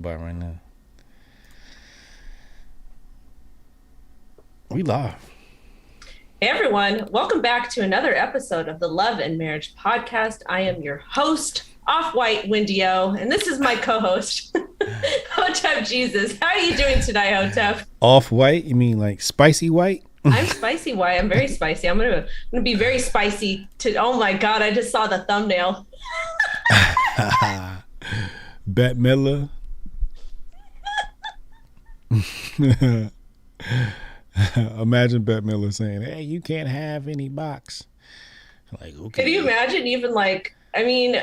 By right now, we live. Hey everyone, welcome back to another episode of the Love and Marriage Podcast. I am your host, Off-White Wendy O, and this is my co-host, Hotep Jesus. How are you doing tonight, Hotep? Off white? You mean like spicy white? I'm spicy. Why? I'm very spicy. I'm gonna be very spicy. Oh my God! I just saw the thumbnail. Bette Midler. Imagine Bette Midler saying, "Hey, you can't have any box." Like, Can you okay. imagine? Even like, I mean,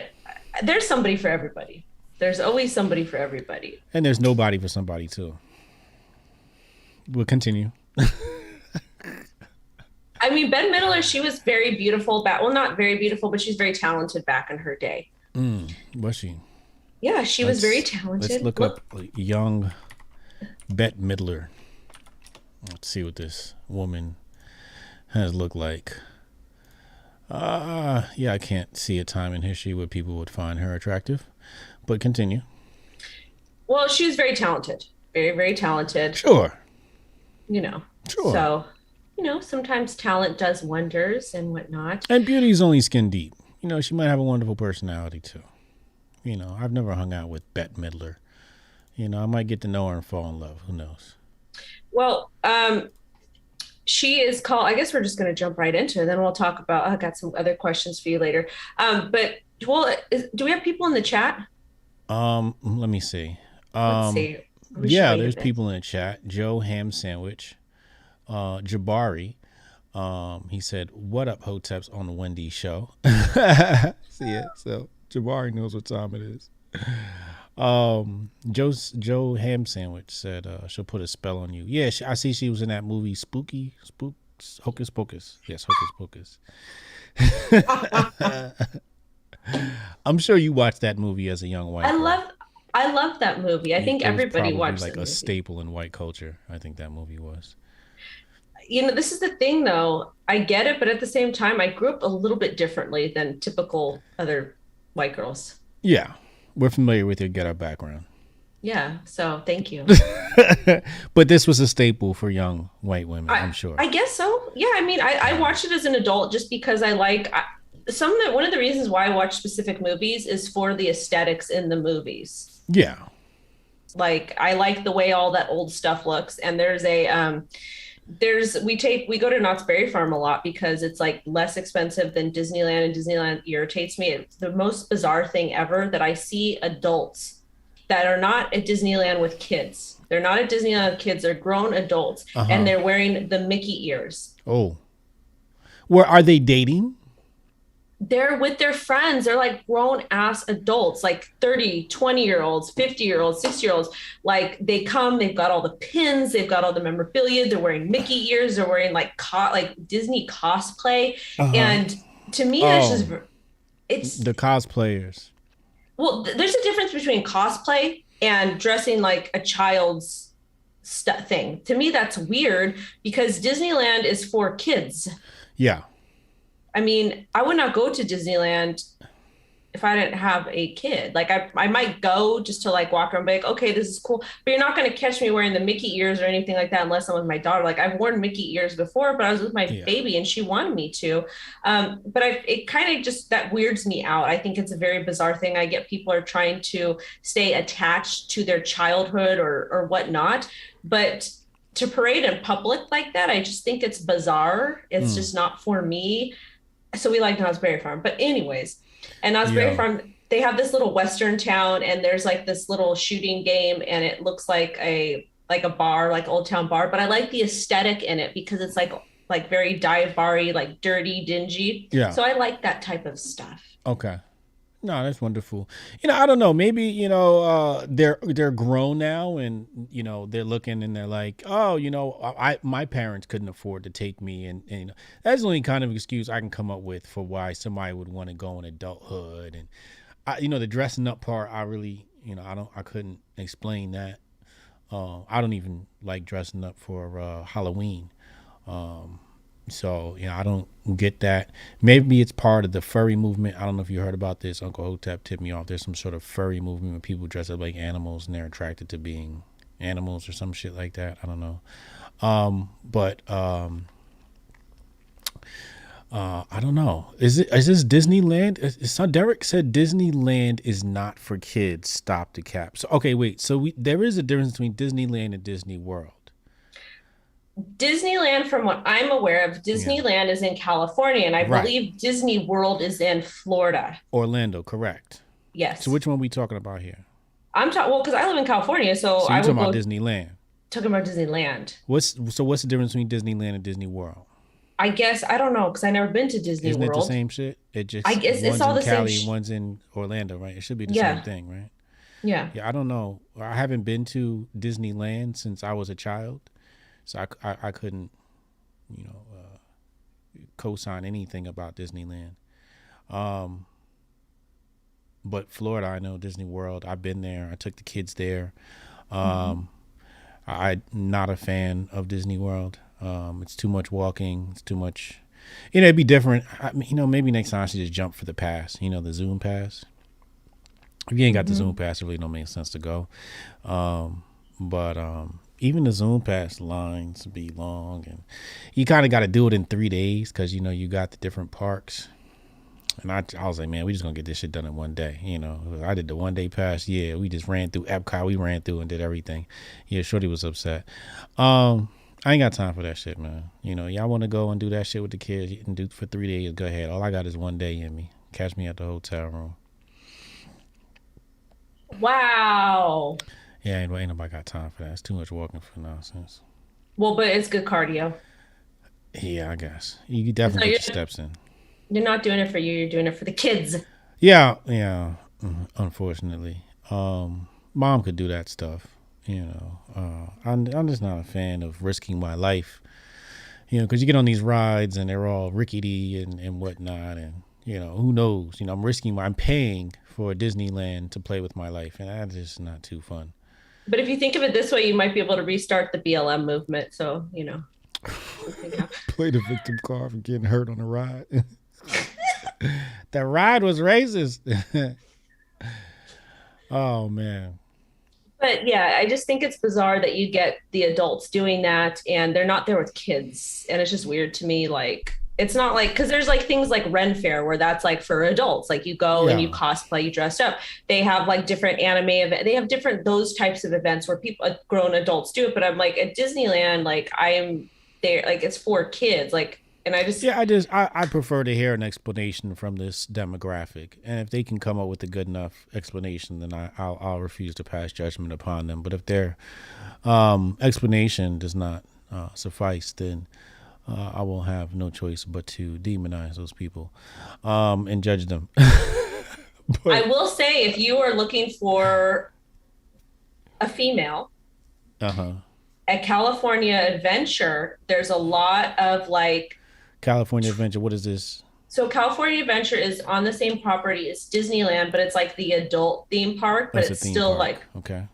there's somebody for everybody. There's always somebody for everybody. And there's nobody for somebody too. We'll continue. I mean, Bette Midler, she was very beautiful back. Well, not very beautiful, but she's very talented back in her day. What's she? Yeah, she was very Let's talented. look up young Bette Midler. Let's see what this woman has looked like. Yeah, I can't see a time in history where people would find her attractive. But continue. Well, she was very talented, very, very talented, Sure, you know. sure. So, sometimes talent does wonders and whatnot. And beauty is only skin deep. She might have a wonderful personality too. I've never hung out with Bette Midler. I might get to know her and fall in love. Who knows? Well, she is called, I guess we're just going to jump right into it. Then we'll talk about, I got some other questions for you later. But, well, do we have people in the chat? Let me see. Let's see. Let me show Yeah, you there's this. people in the chat. Joe Ham Sandwich, Jabari. He said, "What up, Hoteps on the Wendy show?" See it. So Jabari knows what time it is. Joe Ham Sandwich said she'll put a spell on you. Yeah, I see she was in that movie Spooks, Hocus Pocus. Yes, Hocus Pocus. I'm sure you watched that movie as a young white I girl. love, I love that movie. I think It was everybody probably watched like the a movie. staple in white culture. I think that movie was. This is the thing though. I get it, but at the same time, I grew up a little bit differently than typical other white girls. Yeah, we're familiar with your ghetto background. Yeah. So thank you. But this was a staple for young white women, I I'm sure. I guess so. Yeah. I mean, I watched it as an adult just because I like one of the reasons why I watch specific movies is for the aesthetics in the movies. Yeah. Like I like the way all that old stuff looks. And we go to Knott's Berry Farm a lot because it's like less expensive than Disneyland, and Disneyland irritates me. It's the most bizarre thing ever that I see adults that are not at Disneyland with kids. They're not at Disneyland with kids, they're grown adults Uh and huh. they're wearing the Mickey ears. Oh, where are they dating? They're with their friends. They're like grown ass adults, like 30, 20-year olds, 50-year olds, 60-year olds. Like they come, they've got all the pins, they've got all the memorabilia, they're wearing Mickey ears, they're wearing like Disney cosplay. Uh huh. And to me, that's Oh, just, it's, the cosplayers. well, there's a difference between cosplay and dressing like a child's thing. To me, that's weird because Disneyland is for kids. Yeah. I mean, I would not go to Disneyland if I didn't have a kid. Like I might go just to like walk around and be like, okay, this is cool. But you're not going to catch me wearing the Mickey ears or anything like that unless I'm with my daughter. Like I've worn Mickey ears before, but I was with my Yeah. baby and she wanted me to. But it kind of just, that weirds me out. I think it's a very bizarre thing. I get people are trying to stay attached to their childhood or whatnot. But to parade in public like that, I just think it's bizarre. It's Mm. just not for me. So we like Knott's Berry Farm. But anyways, and Knott's Berry Yo. Farm, they have this little Western town, and there's like this little shooting game, and it looks like a bar, like Old Town Bar. But I like the aesthetic in it because it's like very dive bar-y, like dirty, dingy. Yeah. So I like that type of stuff. Okay. No, that's wonderful. I don't know. Maybe they're grown now, and they're looking and they're like, oh, I my parents couldn't afford to take me, and that's the only kind of excuse I can come up with for why somebody would want to go in adulthood, and the dressing up part. I really, I couldn't explain that. I don't even like dressing up for Halloween. So, I don't get that. Maybe it's part of the furry movement. I don't know if you heard about this. Uncle Hotep tipped me off. There's some sort of furry movement where people dress up like animals and they're attracted to being animals or some shit like that. I don't know. But I don't know. Is this Disneyland? Derek said Disneyland is not for kids. Stop the cap. So okay, wait. So there is a difference between Disneyland and Disney World. Disneyland, from what I'm aware of, Yeah. Disneyland is in California, and I Right. believe Disney World is in Florida. Orlando, correct. So Yes. which one are we talking about here? I'm talking, well, because I live in California, so So you I talking would about go Disneyland? talking about Disneyland. What's the difference between Disneyland and Disney World? I guess I don't know because I never been to Disney Isn't it the World. same shit? It I just guess it's one's all in the same. Cali and one's in Orlando, right? It should be the same Yeah, thing, right? yeah. Yeah, I don't know. I haven't been to Disneyland since I was a child, so I couldn't, you know, co-sign anything about Disneyland. Um, but Florida, I know Disney World. I've been there. I took the kids there. Mhm. Um, I'm not a fan of Disney World. It's too much walking. It's too much. It'd be different. I mean, maybe next time I should just jump for the pass. The Zoom pass. If you ain't got the Zoom Mhm. pass, it really don't make sense to go. But even the Zoom pass lines be long, and you kind of got to do it in 3 days because you got the different parks. And I was like, man, we just gonna get this shit done in one day. I did the 1 day pass. Yeah, we just ran through Epcot. We ran through and did everything. Yeah, Shorty was upset. I ain't got time for that shit, man. Y'all want to go and do that shit with the kids and do for 3 days. Go ahead. All I got is 1 day in me. Catch me at the hotel room. Wow. Yeah, ain't nobody got time for that. It's too much walking for nonsense. Well, but it's good cardio. Yeah, I guess you could So definitely get you're your steps in. you're not doing it for you. You're doing it for the kids. Yeah, yeah. Unfortunately, mom could do that stuff. I'm just not a fan of risking my life. Because you get on these rides and they're all rickety and whatnot, and who knows? I'm paying for Disneyland to play with my life, and that's just not too fun. But if you think of it this way, you might be able to restart the BLM movement. So, something happens. Play the victim card for getting hurt on the ride. That ride was racist. Oh man. But yeah, I just think it's bizarre that you get the adults doing that and they're not there with kids. And it's just weird to me. Like, it's not like, because there's like things like Ren Fair where that's like for adults. Like you go and you Yeah. cosplay, you dressed up. They have like different anime events. They have different, those types of events where people, grown adults do it. But I'm like at Disneyland, like I am there, like it's for kids. Like, and I just, Yeah, I prefer to hear an explanation from this demographic, and if they can come up with a good enough explanation, then I'll refuse to pass judgment upon them. But if their explanation does not suffice, then I will have no choice but to demonize those people and judge them. I But will say if you are looking for a female, uh huh. at California Adventure, there's a lot of like, California Adventure. What is this? so California Adventure is on the same property as Disneyland, but it's like the adult theme park, but That's a it's theme still park. like, Okay.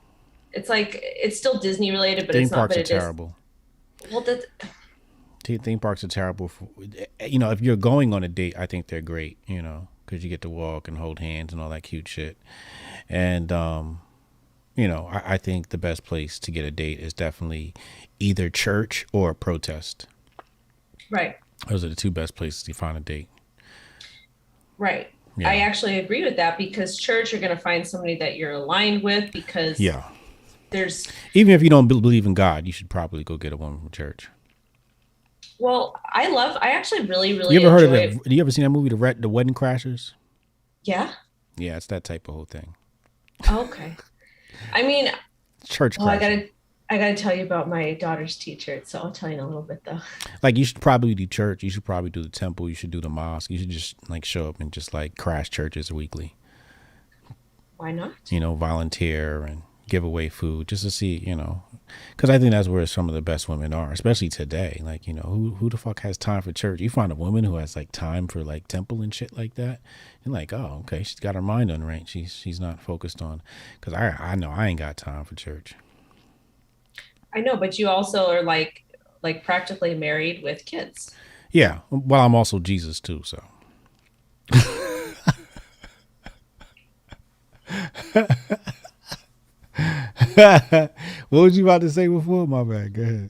it's still Disney related, but Theme it's not, parks but are it is. terrible. Well, that's, Theme parks are terrible for if you're going on a date. I think they're great. Because you get to walk and hold hands and all that cute shit. And I think the best place to get a date is definitely either church or a protest. right, Those are the two best places to find a date. right. I Yeah. actually agree with that because church, you're going to find somebody that you're aligned with because Yeah. there's, Even if you don't believe in God, you should probably go get a woman from church. well, I actually really, You really ever heard of enjoy, that? You ever seen that movie, The Wedding Crashers? yeah. Yeah, it's that type of whole thing. Okay. I mean, Church well, crashing. I gotta tell you about my daughter's teacher, so I'll tell you in a little bit though. Like you should probably do church. You should probably do the temple. You should do the mosque. You should just like show up and just like crash churches weekly. Why not? Volunteer and give away food just to see, because I think that's where some of the best women are, especially today. Like, who the fuck has time for church? You find a woman who has like time for like temple and shit like that. You're like, oh, okay, she's got her mind on right. She's not focused on, because I know I ain't got time for church. I know, but you also are like practically married with kids. Yeah. Well, I'm also Jesus too. So what was you about to say before? My bad. Go ahead.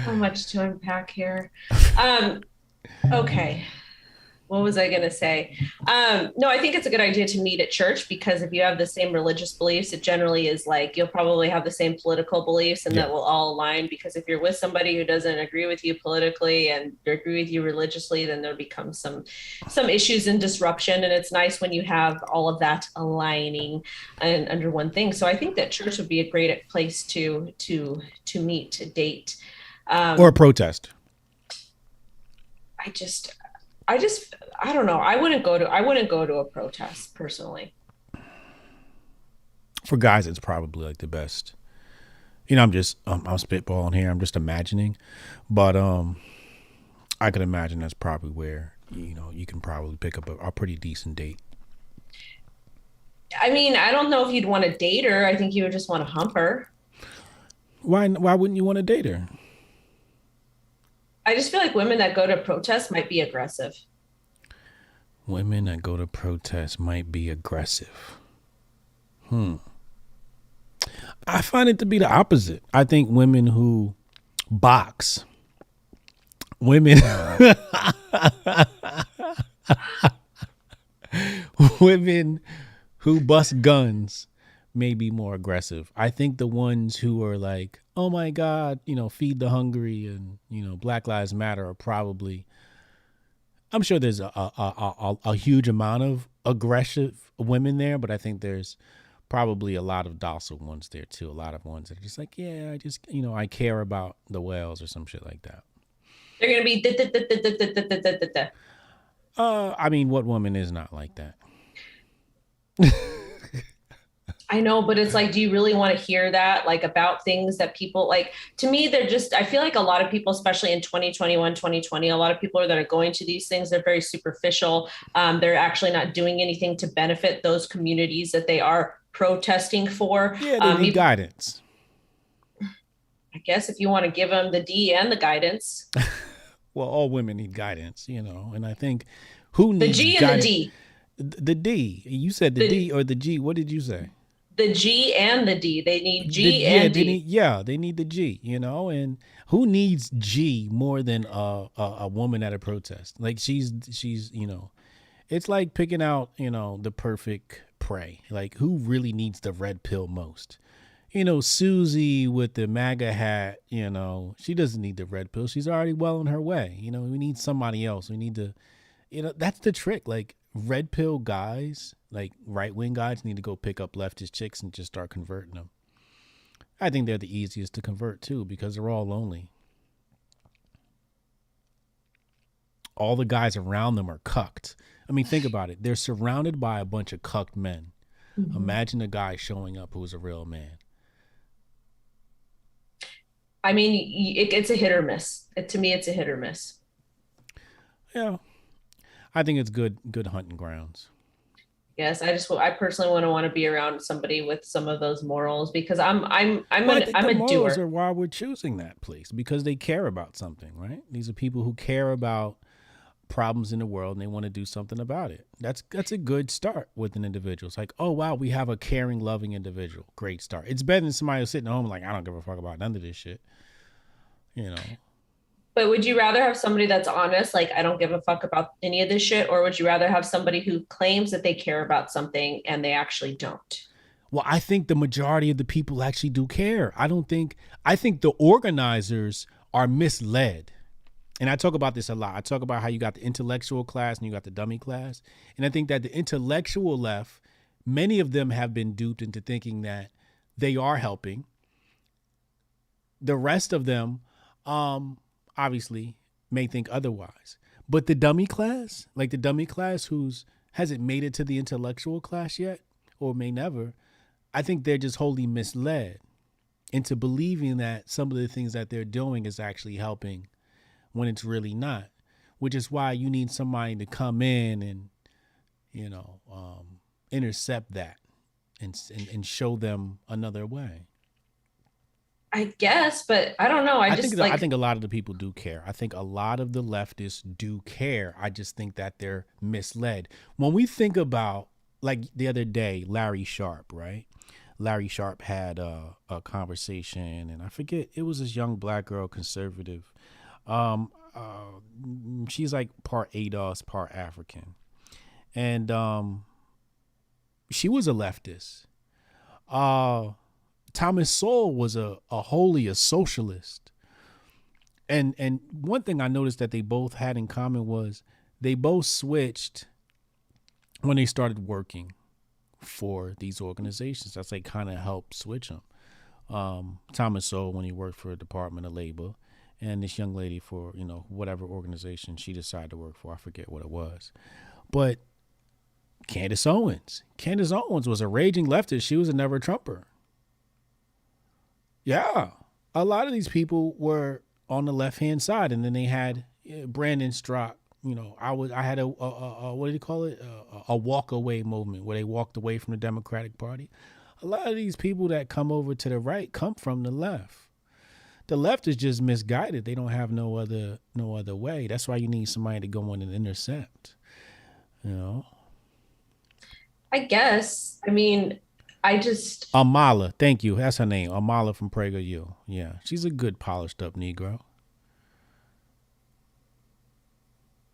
So much to unpack here. Um, okay. What was I going to say? No, I think it's a good idea to meet at church because if you have the same religious beliefs, it generally is like you'll probably have the same political beliefs and Yeah. that will all align. Because if you're with somebody who doesn't agree with you politically and agree with you religiously, then there becomes some issues and disruption. And it's nice when you have all of that aligning and under one thing. So I think that church would be a great place to meet, to date. Or a Um, protest. I just I just I don't know. I wouldn't go to a protest personally. For guys, it's probably like the best. You know, I'm spitballing here. I'm just imagining, but I could imagine that's probably where you can probably pick up a pretty decent date. I mean, I don't know if you'd want to date her. I think you would just want to hump her. Why wouldn't you want to date her? I just feel like women that go to protests might be aggressive. Women that go to protests might be aggressive. I find it to be the opposite. I think women who box, women, women who bust guns may be more aggressive. I think the ones who are like, oh my God, feed the hungry and, Black Lives Matter are probably, I'm sure there's a huge amount of aggressive women there, but I think there's probably a lot of docile ones there too. A lot of ones that are just like, yeah, I just, I care about the whales or some shit like that. They're gonna be I mean, what woman is not like that? I know, but it's like, do you really want to hear that? Like about things that people like to me, they're just, I feel like a lot of people, especially in 2021, 2020, a lot of people that are going to these things, they're very superficial. They're actually not doing anything to benefit those communities that they are protesting for. Yeah, they need guidance. I guess if you want to give them the D and the guidance, Well, all women need guidance, and I think who the needs G and the guidance? D, The D. You said the the D or the G. What did you say? the G and the D. They need G Yeah, and D. they need the G, and who needs G more than a woman at a protest? Like she's it's like picking out, the perfect prey. Like who really needs the red pill most? Susie with the MAGA hat, she doesn't need the red pill. She's already well on her way. We need somebody else. We need to, that's the trick. Like red pill guys, like right wing guys, need to go pick up leftist chicks and just start converting them. I think they're the easiest to convert too because they're all lonely. All the guys around them are cucked. I mean, think about it. They're surrounded by a bunch of cucked men. Mhm. Imagine a guy showing up who's a real man. I mean, it's a hit or miss. To me, it's a hit or miss. Yeah, I think it's good hunting grounds. Yes, I personally want to be around somebody with some of those morals because Well, I think I'm the a morals doer. are why we're choosing that place because they care about something, right? These are people who care about problems in the world and they want to do something about it. That's a good start with an individual. It's like, oh wow, we have a caring, loving individual. Great start. It's better than somebody who's sitting at home like I don't give a fuck about none of this shit. You know. But would you rather have somebody that's honest, like I don't give a fuck about any of this shit, or would you rather have somebody who claims that they care about something and they actually don't? Well, I think the majority of the people actually do care. I think the organizers are misled. And I talk about this a lot. I talk about how you got the intellectual class and you got the dummy class. And I think that the intellectual left, many of them have been duped into thinking that they are helping. The rest of them, obviously, may think otherwise. But the dummy class, like the dummy class who's hasn't made it to the intellectual class yet, or may never, I think they're just wholly misled into believing that some of the things that they're doing is actually helping when it's really not, which is why you need somebody to come in and, you know, intercept that and show them another way. I guess, but I don't know. I just I like, think a lot of the people do care. I think a lot of the leftists do care. I just think that they're misled. When we think about, like the other day, Larry Sharp, right? Larry Sharp had a conversation, and I forget, it was this young black girl, conservative. Um, she's like part ADOS, part African, and she was a leftist. Uh, Thomas Sowell was a socialist. And one thing I noticed that they both had in common was they both switched when they started working for these organizations. That's like kind of helped switch them. Thomas Sowell when he worked for the Department of Labor, and this young lady for whatever organization she decided to work for. I forget what it was, but Candace Owens was a raging leftist. She was a never Trumper. Yeah, a lot of these people were on the left hand side, and then they had Brandon Strzok. I had a what do you call it? A walk away movement where they walked away from the Democratic Party. A lot of these people that come over to the right come from the left. The left is just misguided. They don't have no other way. That's why you need somebody to go in and intercept. You know. I guess. I mean, I just Amala, thank you. That's her name. Amala from PragerU. Yeah, she's a good polished up Negro.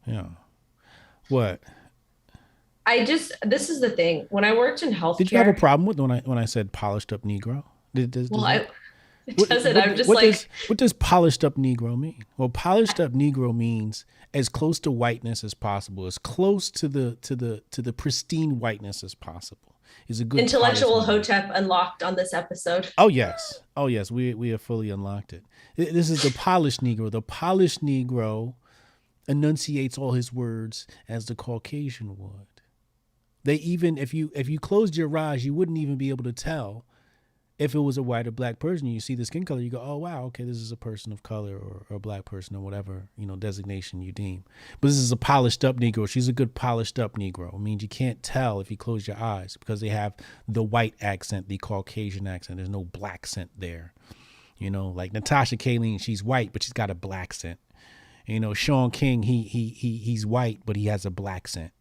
Yeah. What? this is the thing. When I worked in Did you have a healthcare, problem with when I said polished up Negro? well, Does that it doesn't. I'm just what does polished up Negro mean? Well, polished up Negro means as close to whiteness as possible, as close to the pristine whiteness as possible. Is a good polished intellectual Negro. Hotep unlocked on this episode. Oh yes, we have fully unlocked it. This is the polished Negro. The polished Negro enunciates all his words as the Caucasian would. They even if you closed your eyes, you wouldn't even be able to tell if it was a white or black person. You see the skin color, you go, oh wow, okay, this is a person of color or a black person or whatever designation you deem. But this is a polished up Negro. She's a good polished up Negro. It means you can't tell if you close your eyes because they have the white accent, the Caucasian accent. There's no black scent there. Like Natasha Kayleen, she's white, but she's got a black scent. Sean King, he's white, but he has a black scent.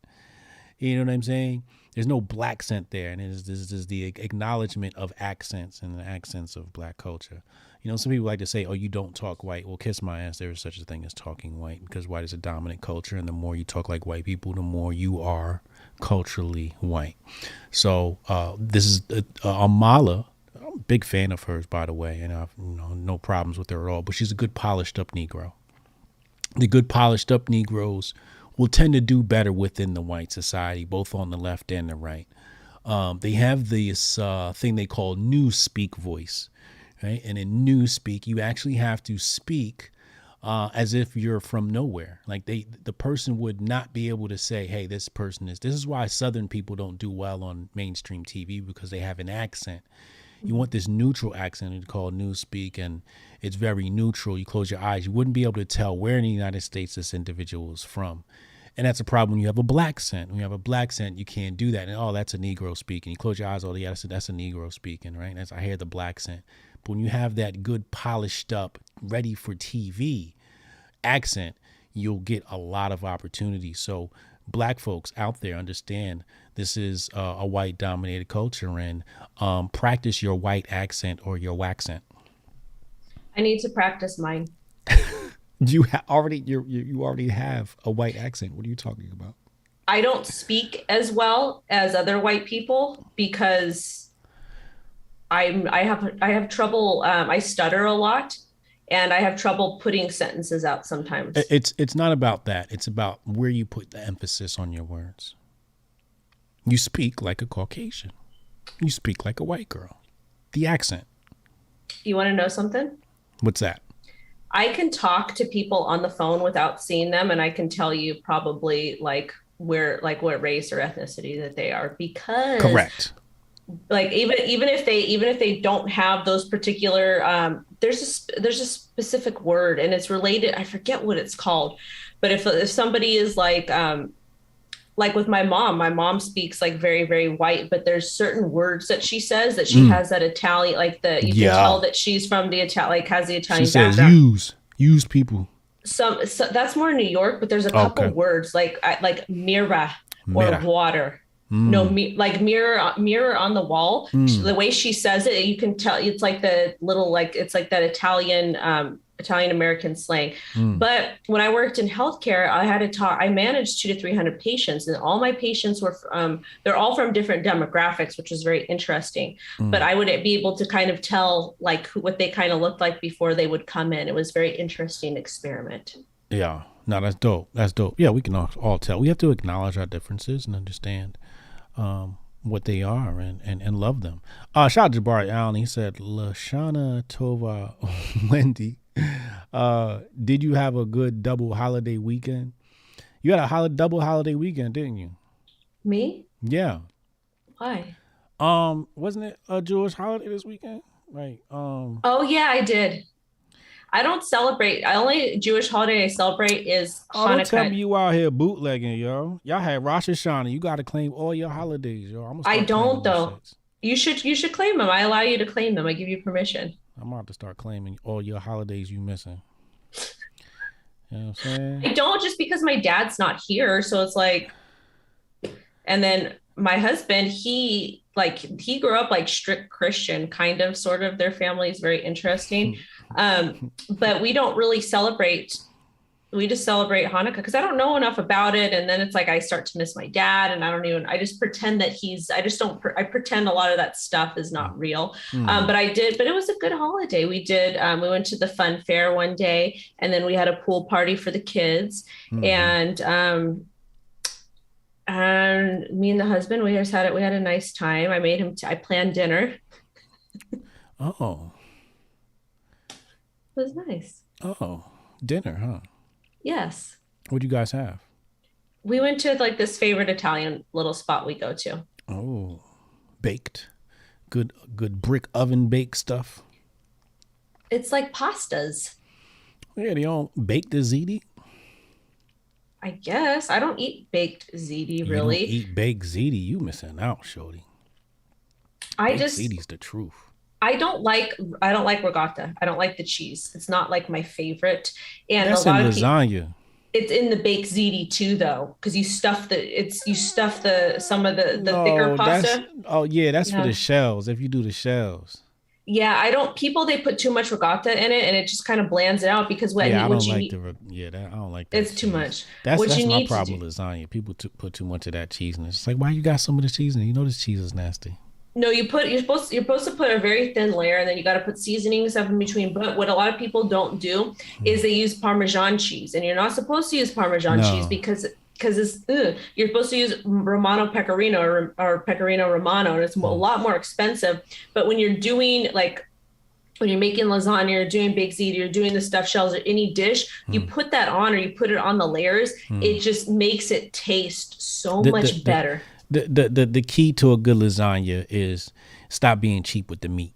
You know what I'm saying? There's no black scent there, and this is the acknowledgement of accents and the accents of black culture. Some people like to say, "Oh, you don't talk white." Well, kiss my ass. There is such a thing as talking white because white is a dominant culture, and the more you talk like white people, the more you are culturally white. So this is Amala. I'm a big fan of hers, by the way, and I've no problems with her at all. But she's a good polished up Negro. The good polished up Negroes will tend to do better within the white society, both on the left and the right. They have this thing they call newspeak voice, right? And in newspeak, you actually have to speak as if you're from nowhere. Like the person would not be able to say, hey, this person is. This is why Southern people don't do well on mainstream TV because they have an accent. You want this neutral accent. It's called newspeak, and it's very neutral. You close your eyes, you wouldn't be able to tell where in the United States this individual is from. And that's a problem when you have a black accent. When you have a black accent, you can't do that. And that's a Negro speaking. You close your eyes, yeah, that's a Negro speaking, right? I hear the black accent. But when you have that good polished up, ready for TV accent, you'll get a lot of opportunities. So black folks out there understand this is a white dominated culture, and practice your white accent or your waxent. I need to practice mine. You already have a white accent. What are you talking about? I don't speak as well as other white people because I have trouble. I stutter a lot, and I have trouble putting sentences out sometimes. It's not about that. It's about where you put the emphasis on your words. You speak like a Caucasian. You speak like a white girl. The accent. You want to know something? What's that? I can talk to people on the phone without seeing them, and I can tell you probably what race or ethnicity that they are because correct. Like even if they don't have those particular there's a specific word and it's related. I forget what it's called, but if somebody is like like with my mom speaks like very, very white, but there's certain words that she says that she has that Italian, like you can tell that she's from the Italian, like has the Italian she says background. use people. So that's more New York, but there's a couple Okay. words like mirror or Mira. water. No, like mirror on the wall. The way she says it, you can tell it's like the little, like it's like that Italian American slang. But when I worked in healthcare, I managed 200 to 300 patients, and all my patients were, they're all from different demographics, which was very interesting. But I would be able to kind of tell like what they kind of looked like before they would come in. It was a very interesting experiment. Yeah. No, that's dope. That's dope. Yeah, we can all tell. We have to acknowledge our differences and understand what they are and love them. Shout out to Jabari Allen. He said, Lashana Tova Wendy, did you have a good double holiday weekend? You had a double holiday weekend, didn't you? Me? Yeah. Why? Wasn't it a Jewish holiday this weekend? Right. Oh yeah, I did. I don't celebrate. The only Jewish holiday I celebrate is Hanukkah. Don't tell me you out here bootlegging, yo. Y'all had Rosh Hashanah. You got to claim all your holidays, yo. I don't though. You should claim them. I allow you to claim them. I give you permission. I'm about to start claiming all your holidays you missing. You know what I'm saying? I don't, just because my dad's not here, so it's like. And then my husband, he grew up like strict Christian, kind of, sort of. Their family is very interesting. But we don't really celebrate. We just celebrate Hanukkah because I don't know enough about it. And then it's like I start to miss my dad, and I just pretend that I pretend a lot of that stuff is not real. But it was a good holiday. We went to the fun fair one day, and then we had a pool party for the kids. And me and the husband, we had a nice time. I planned dinner. Oh. It was nice. Oh, dinner, huh? Yes. What'd you guys have? We went to like this favorite Italian little spot we go to. Oh, baked. Good brick oven baked stuff. It's like pastas. Yeah, they all baked the ziti. I guess. I don't eat baked ziti, really. You don't eat baked ziti, you missing out, shorty. Ziti's the truth. I don't like ricotta. I don't like the cheese. It's not like my favorite. And that's a lot in of lasagna. It's in the baked ziti too, though, because you stuff some of the thicker pasta. That's for the shells. If you do the shells. Yeah, they put too much ricotta in it, and it just kind of blands it out because I don't like that. It's cheese. Too much. That's my problem with lasagna. People put too much of that cheese in it. It's like, why you got some of the cheese in it? You know this cheese is nasty. No, you're supposed to put a very thin layer, and then you got to put seasonings up in between. But what a lot of people don't do is they use Parmesan cheese, and you're not supposed to use Parmesan cheese because it's you're supposed to use Romano Pecorino or Pecorino Romano, and it's a lot more expensive. But when you're doing when you're making lasagna, you're doing baked ziti, you're doing the stuffed shells or any dish, you put that on, or you put it on the layers. It just makes it taste so much better. The key to a good lasagna is stop being cheap with the meat.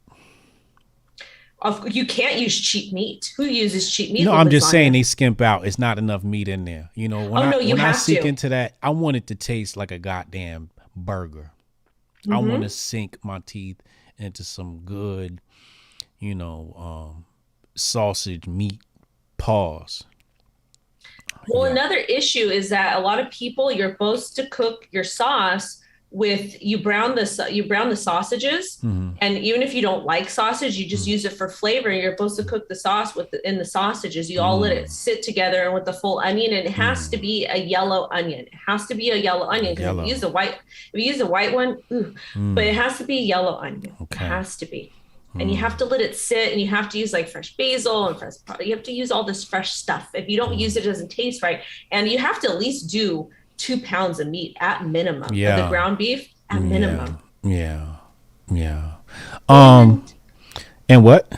You can't use cheap meat. Who uses cheap meat? No, I'm just saying they skimp out. It's not enough meat in there. You know, when I seek into that, I want it to taste like a goddamn burger. I want to sink my teeth into some good, sausage meat paws. Well, another issue is that a lot of people, you're supposed to cook your sauce with, you brown the sausages, and even if you don't like sausage, you just use it for flavor. You're supposed to cook the sauce in the sausages. You all let it sit together and with the full onion, and it has to be a yellow onion. It has to be a yellow onion because if you use a white one, but it has to be a yellow onion. Okay. It has to be. And you have to let it sit, and you have to use like fresh basil and you have to use all this fresh stuff. If you don't use it, it doesn't taste right. And you have to at least do 2 pounds of meat at minimum. Yeah. Of the ground beef at minimum. Yeah. And what?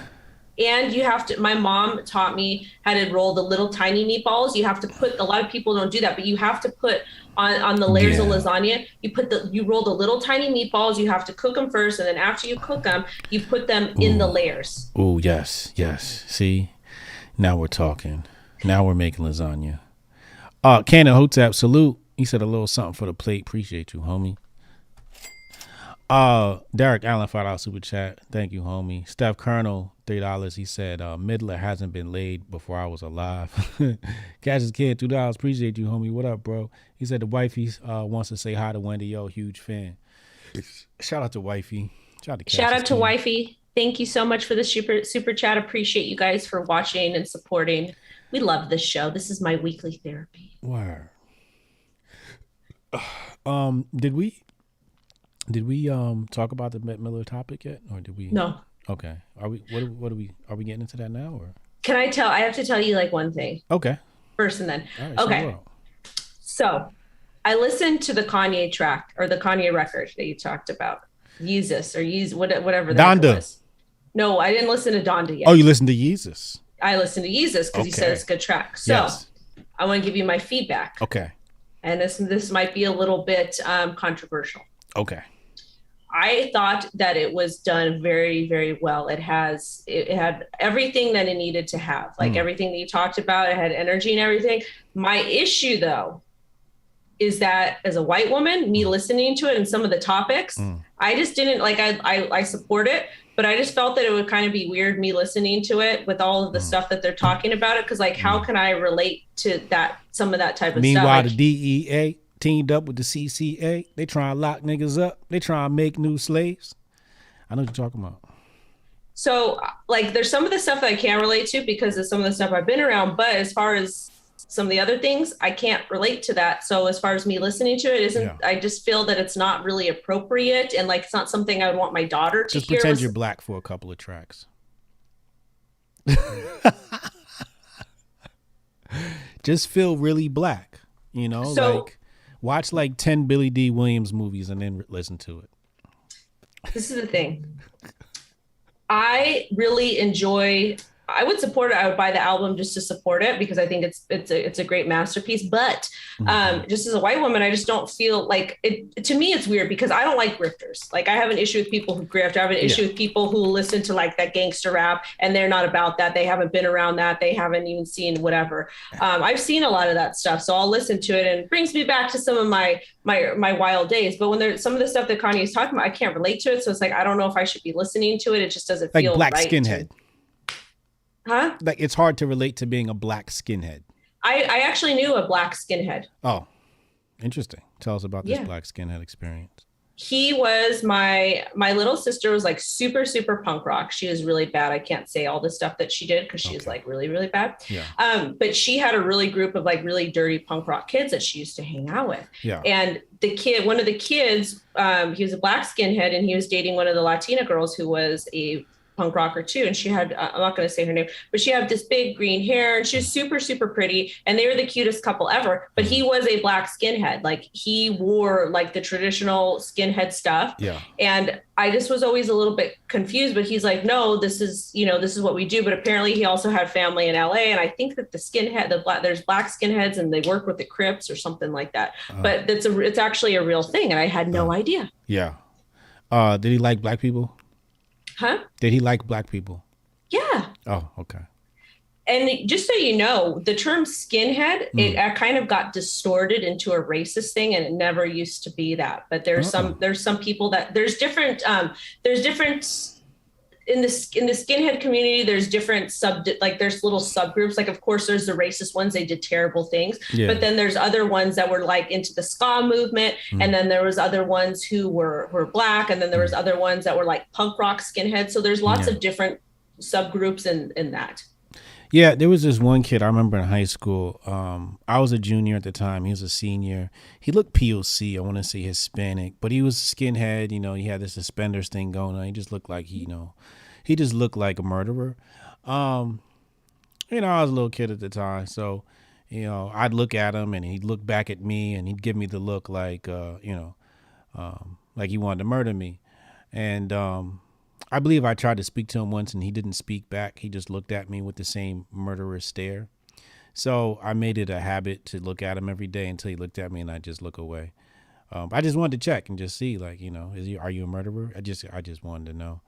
And you have to, my mom taught me how to roll the little tiny meatballs. You have to put, a lot of people don't do that, but you have to put on the layers of lasagna, you roll the little tiny meatballs. You have to cook them first. And then after you cook them, you put them in the layers. Oh, yes. See, now we're talking. Now we're making lasagna. Canon Hotep, salute. He said a little something for the plate. Appreciate you, homie. Derek Allen $5 super chat. Thank you, homie. Steph Colonel $3. He said Midler hasn't been laid before I was alive. Cash's kid $2. Appreciate you, homie. What up, bro? He said the wifey wants to say hi to Wendy O. Huge fan. Shout out to wifey. Shout out to wifey. Thank you so much for the super chat. Appreciate you guys for watching and supporting. We love this show. This is my weekly therapy. Word. Did we talk about the Bette Midler topic yet, or did we? No. Okay. Are we? What are we? Are we getting into that now, or? Can I tell? I have to tell you like one thing. Okay. First and then. Right, okay. So, I listened to the Kanye track or the Kanye record that you talked about. Yeezus or whatever that was. No, I didn't listen to Donda yet. Oh, you listened to Yeezus? I listened to Yeezus because you said it's a good track. So, yes. I want to give you my feedback. Okay. And this might be a little bit controversial. Okay. I thought that it was done very, very well. It had everything that it needed to have, like everything that you talked about. It had energy and everything. My issue, though, is that as a white woman, me listening to it and some of the topics, I just didn't like. I support it, but I just felt that it would kind of be weird me listening to it with all of the stuff that they're talking about it. Because like, how can I relate to that? Some of that type of stuff. Meanwhile, the DEA teamed up with the CCA. They try to lock niggas up. They try to make new slaves. I know what you're talking about. So, like, there's some of the stuff that I can't relate to because of some of the stuff I've been around. But as far as some of the other things, I can't relate to that. So as far as me listening to it, I just feel that it's not really appropriate. And like, it's not something I would want my daughter to just hear. Just pretend you're black for a couple of tracks. Just feel really black, you know, so, like watch like 10 Billy D. Williams movies and then listen to it. This is the thing. I really enjoy, I would support it. I would buy the album just to support it because I think it's a great masterpiece. But just as a white woman, I just don't feel like it. To me, it's weird because I don't like grifters. Like I have an issue with people who grift. I have an issue with people who listen to like that gangster rap and they're not about that. They haven't been around that. They haven't even seen whatever. I've seen a lot of that stuff, so I'll listen to it and it brings me back to some of my wild days. But when there's some of the stuff that Kanye is talking about, I can't relate to it. So it's like I don't know if I should be listening to it. It just doesn't feel like black right skinhead. Huh? Like it's hard to relate to being a black skinhead. I actually knew a black skinhead. Oh, interesting. Tell us about this black skinhead experience. He was my little sister was like super, super punk rock. She was really bad. I can't say all the stuff that she did because she was like really, really bad. Yeah. But she had a really group of like really dirty punk rock kids that she used to hang out with. Yeah. And one of the kids, he was a black skinhead and he was dating one of the Latina girls who was a punk rocker too. And she had, I'm not going to say her name, but she had this big green hair and she was super, super pretty. And they were the cutest couple ever, but he was a black skinhead. Like he wore like the traditional skinhead stuff. Yeah. And I just was always a little bit confused, but he's like, no, this is what we do. But apparently he also had family in LA. And I think that there's black skinheads and they work with the Crips or something like that. But it's actually a real thing. And I had no idea. Yeah. Did he like black people? Huh? Did he like black people? Yeah. Oh, okay. And just so you know, the term skinhead, it kind of got distorted into a racist thing, and it never used to be that. But there's some people that there's different in the skinhead community. There's different there's little subgroups. Like, of course, there's the racist ones. They did terrible things. Yeah. But then there's other ones that were like into the ska movement. And then there was other ones who were black. And then there was other ones that were like punk rock skinheads. So there's lots of different subgroups in that. Yeah, there was this one kid I remember in high school. I was a junior at the time. He was a senior. He looked POC. I want to say Hispanic, but he was a skinhead. You know, he had this suspenders thing going on. He just looked like he just looked like a murderer. I was a little kid at the time, so I'd look at him and he'd look back at me and he'd give me the look like like he wanted to murder me. And I believe I tried to speak to him once and he didn't speak back. He just looked at me with the same murderous stare. So I made it a habit to look at him every day until he looked at me and I just look away. I just wanted to check and just see, like, are you a murderer? I just wanted to know,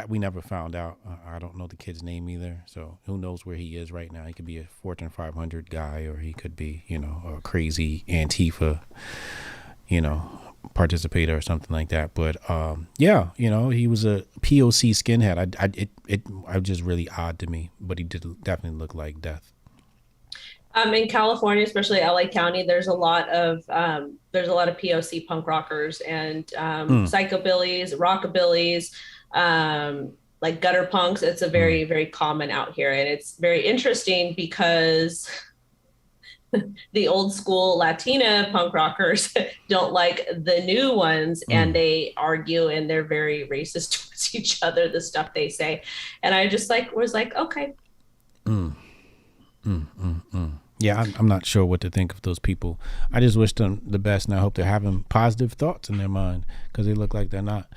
We never found out. I don't know the kid's name either. So who knows where he is right now? He could be a Fortune 500 guy, or he could be, a crazy Antifa, participator or something like that. But yeah, he was a POC skinhead. It was just really odd to me, but he did definitely look like death. In California, especially LA County, there's a lot of POC punk rockers and psychobillies, rockabillys, like gutter punks. It's a very, very common out here. And it's very interesting because the old school Latina punk rockers don't like the new ones, and they argue and they're very racist towards each other, the stuff they say. And I just was like, okay. Yeah, I'm not sure what to think of those people. I just wish them the best, and I hope they're having positive thoughts in their mind, because they look like they're not.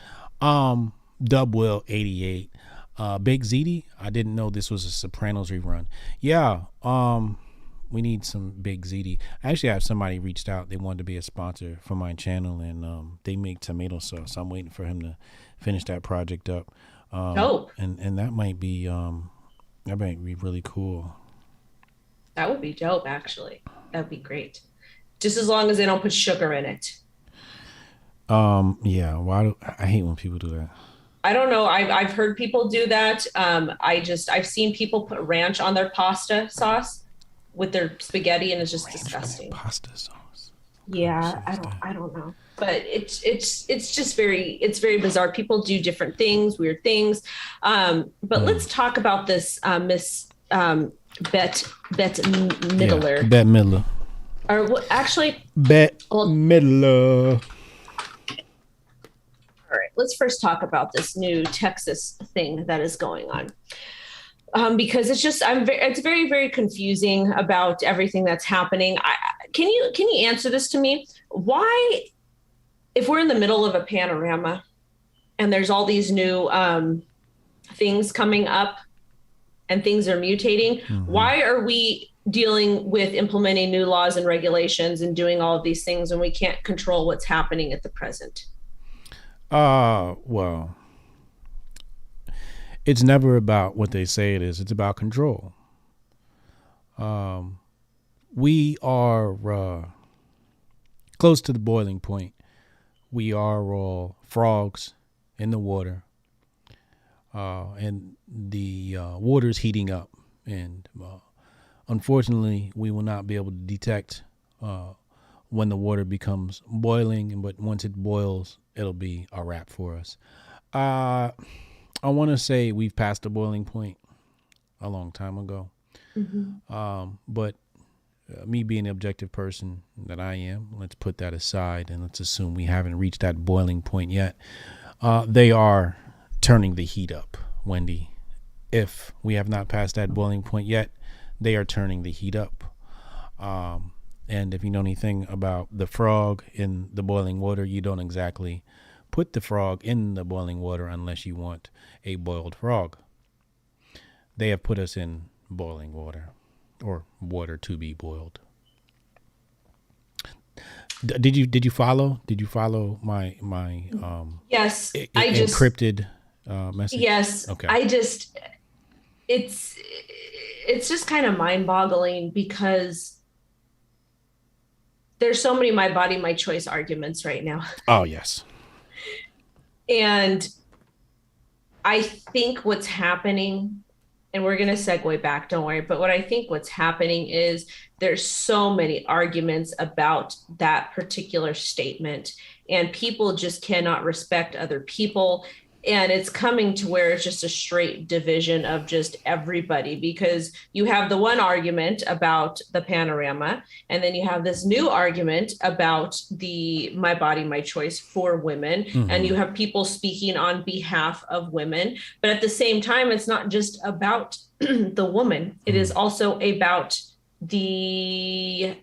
Dub Will 88, Big ZD. I didn't know this was a Sopranos rerun. Yeah, we need some Big ZD. I actually have somebody reached out. They wanted to be a sponsor for my channel, and they make tomato sauce. I'm waiting for him to finish that project up. Dope. And that might be really cool. That would be dope, actually. That'd be great. Just as long as they don't put sugar in it. Yeah. I hate when people do that. I don't know. I've heard people do that. I've seen people put ranch on their pasta sauce with their spaghetti, and it's just ranch disgusting. Pasta sauce. Yeah, I don't know. But it's just it's very bizarre. People do different things, weird things. But let's talk about this Miss Bette Midler. Yeah, Bette Midler. Or actually, Bette Midler. All right, let's first talk about this new Texas thing that is going on, because it's very, very confusing about everything that's happening. Can you answer this to me? Why, if we're in the middle of a panorama and there's all these new things coming up and things are mutating, why are we dealing with implementing new laws and regulations and doing all of these things when we can't control what's happening at the present? Well, it's never about what they say it is. It's about control. We are close to the boiling point. We are all frogs in the water. And the water's heating up. And unfortunately, we will not be able to detect when the water becomes boiling. But once it boils, it'll be a wrap for us. I want to say we've passed the boiling point a long time ago. But me being the objective person that I am, let's put that aside and let's assume we haven't reached that boiling point yet. They are turning the heat up, Wendy. If we have not passed that boiling point yet, they are turning the heat up. And if you know anything about the frog in the boiling water, you don't exactly put the frog in the boiling water unless you want a boiled frog. They have put us in boiling water, or water to be boiled. Did you follow? Did you follow my yes, encrypted message? Yes. Okay. It's just kind of mind-boggling, because there's so many my body, my choice arguments right now. Oh, yes. And I think what's happening, and we're going to segue back, don't worry, but what I think what's happening is there's so many arguments about that particular statement, and people just cannot respect other people. And it's coming to where it's just a straight division of just everybody, because you have the one argument about the panorama, and then you have this new argument about the my body, my choice for women. And you have people speaking on behalf of women. But at the same time, it's not just about the woman. It is also about the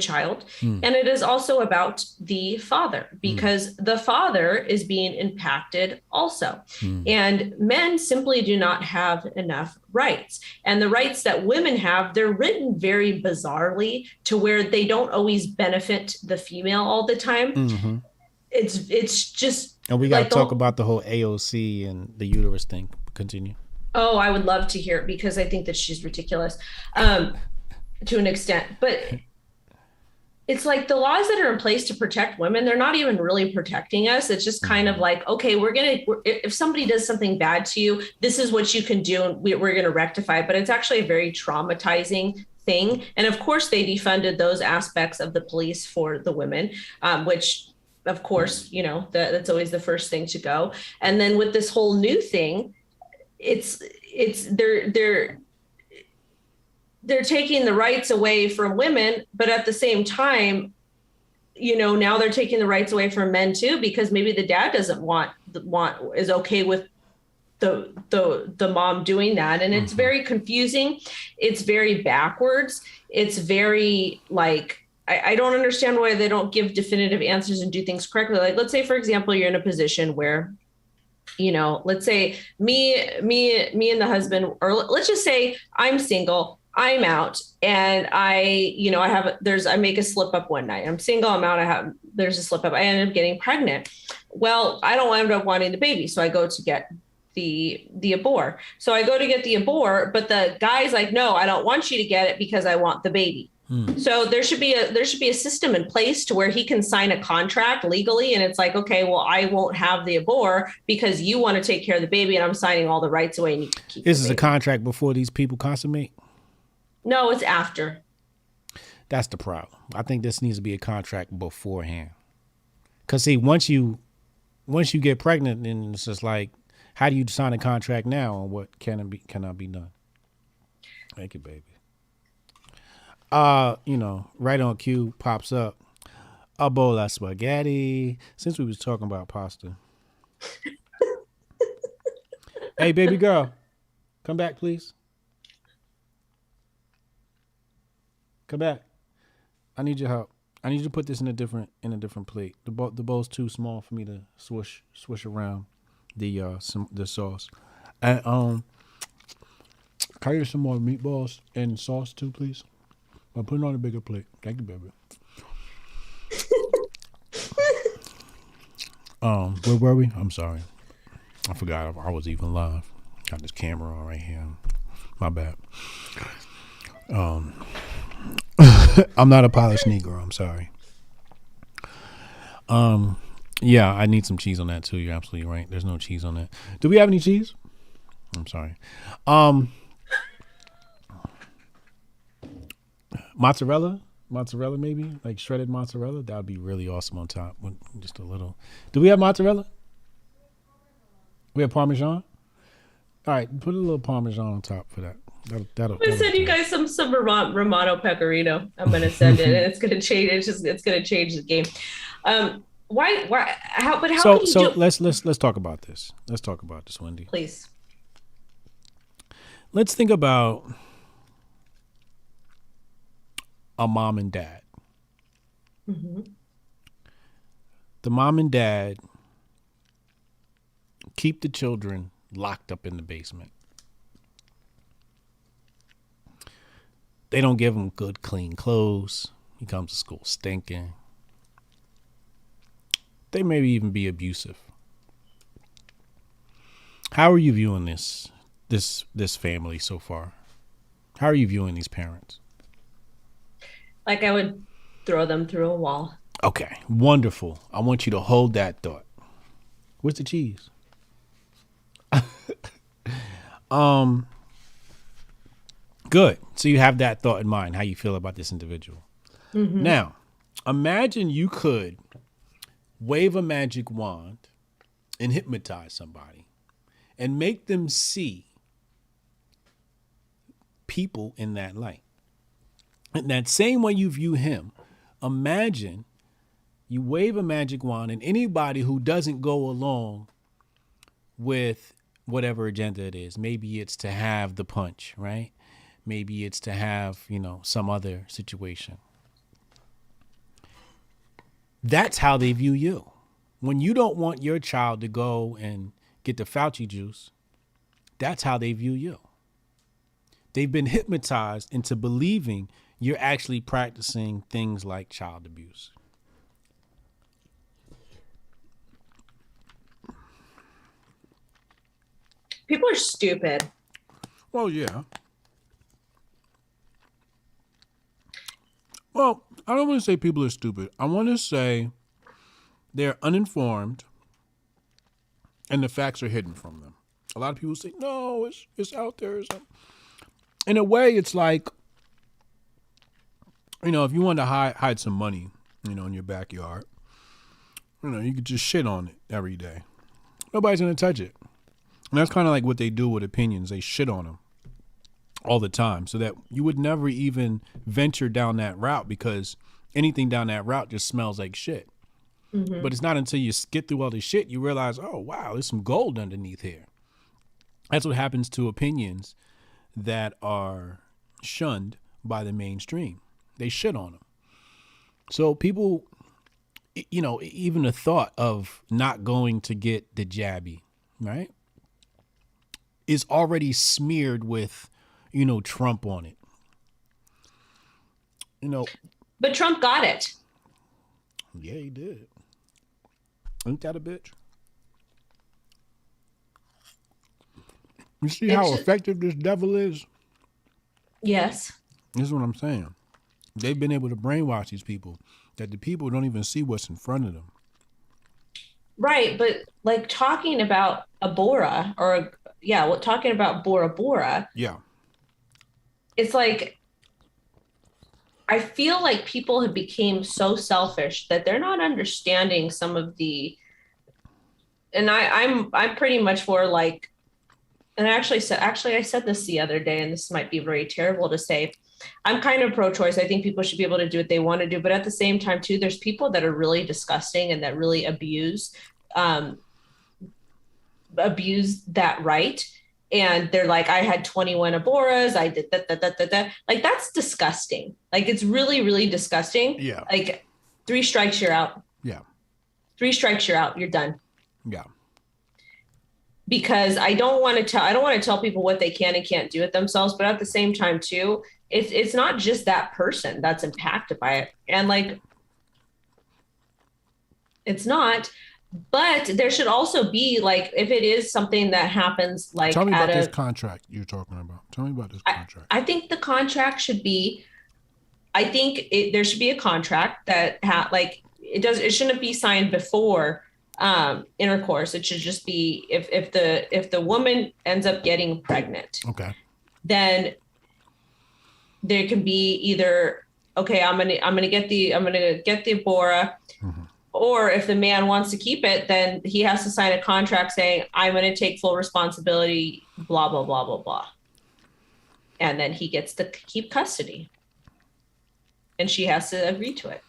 child. And it is also about the father, because the father is being impacted also. And men simply do not have enough rights. And the rights that women have, they're written very bizarrely to where they don't always benefit the female all the time. It's just And we got to Like talk the about the whole AOC and the uterus thing. Continue. Oh, I would love to hear it because I think that she's ridiculous to an extent. But it's like the laws that are in place to protect women, they're not even really protecting us. It's just kind of like, okay, if somebody does something bad to you, this is what you can do, and we're going to rectify it. But it's actually a very traumatizing thing. And of course, they defunded those aspects of the police for the women, which, of course, that's always the first thing to go. And then with this whole new thing, it's they're taking the rights away from women, but at the same time, now they're taking the rights away from men too, because maybe the dad doesn't is okay with the mom doing that. And it's very confusing. It's very backwards. It's very like, I don't understand why they don't give definitive answers and do things correctly. Like, let's say, for example, you're in a position where, let's say me and the husband, or let's just say I'm single, I'm out, and I make a slip up one night. I'm single, I'm out, there's a slip up. I end up getting pregnant. Well, I don't end up wanting the baby. So I go to get the abort. So I go to get the abort, but the guy's like, no, I don't want you to get it because I want the baby. So there should be a system in place to where he can sign a contract legally. And it's like, okay, well, I won't have the abort because you want to take care of the baby and I'm signing all the rights away. And you can keep This is a contract before these people consummate? No, it's after. That's the problem. I think this needs to be a contract beforehand. Because see, once you get pregnant, then it's just like, how do you sign a contract now on what cannot be done? Thank you, baby. Right on cue pops up a bowl of spaghetti. Since we was talking about pasta. Hey, baby girl, come back, please. Come back. I need your help. I need you to put this in a different plate. The bowl's too small for me to swish around the sauce. And can I get some more meatballs and sauce too, please? I'll put it on a bigger plate. Thank you, baby. Where were we? I'm sorry. I forgot I was even live. Got this camera on right here. My bad. I'm not a polished negro. I'm sorry. Yeah, I need some cheese on that too. You're absolutely right. There's no cheese on that. Do we have any cheese? I'm sorry. Mozzarella maybe, like shredded mozzarella. That would be really awesome on top with just a little. Do we have mozzarella? We have Parmesan. All right, put a little Parmesan on top for that. That'll send you guys some Romano Pecorino. I'm gonna send it, and it's gonna change. It's gonna change the game. How can you do? Let's talk about this. Let's talk about this, Wendy. Please. Let's think about a mom and dad. Mm-hmm. The mom and dad keep the children locked up in the basement. They don't give him good, clean clothes. He comes to school stinking. They maybe even be abusive. How are you viewing this family so far? How are you viewing these parents? Like I would throw them through a wall. Okay, wonderful. I want you to hold that thought. Where's the cheese? Good. So you have that thought in mind, how you feel about this individual. Mm-hmm. Now, imagine you could wave a magic wand and hypnotize somebody and make them see people in that light. In that same way you view him, imagine you wave a magic wand and anybody who doesn't go along with whatever agenda it is, maybe it's to have the punch, right? Maybe it's to have, some other situation. That's how they view you. When you don't want your child to go and get the Fauci juice, that's how they view you. They've been hypnotized into believing you're actually practicing things like child abuse. People are stupid. Well, yeah. Well, I don't want to say people are stupid. I want to say they're uninformed and the facts are hidden from them. A lot of people say, no, it's out there. In a way, it's like, if you want to hide some money, in your backyard, you could just shit on it every day. Nobody's going to touch it. And that's kind of like what they do with opinions. They shit on them all the time so that you would never even venture down that route because anything down that route just smells like shit. Mm-hmm. But it's not until you get through all this shit you realize, oh, wow, there's some gold underneath here. That's what happens to opinions that are shunned by the mainstream. They shit on them. So people, even the thought of not going to get the jabby, right, is already smeared with, Trump on it. But Trump got it. Yeah, he did. Ain't that a bitch? You see how effective this devil is? Yes. This is what I'm saying. They've been able to brainwash these people that the people don't even see what's in front of them. Right, but like talking about Bora Bora. Yeah. It's like, I feel like people have become so selfish that they're not understanding some of the, and I'm pretty much for like, and I said this the other day, and this might be very terrible to say. I'm kind of pro-choice. I think people should be able to do what they want to do, but at the same time too, there's people that are really disgusting and that really abuse that right. And they're like, I had 21 Aboras. I did that. Like, that's disgusting. Like, it's really, really disgusting. Yeah. Like, 3 strikes, you're out. Yeah. 3 strikes, you're out. You're done. Yeah. Because I don't want to tell people what they can and can't do with themselves. But at the same time, too, it's not just that person that's impacted by it. And like, it's not. But there should also be, like, if it is something that happens, like, tell me about this contract you're talking about. Tell me about this contract. I think the contract should be, there should be a contract that it shouldn't be signed before intercourse. It should just be if the woman ends up getting pregnant. Okay. Then there can be either, okay, I'm gonna get the Bora. Mm-hmm. Or if the man wants to keep it, then he has to sign a contract saying, I'm going to take full responsibility, blah, blah, blah, blah, blah. And then he gets to keep custody. And she has to agree to it.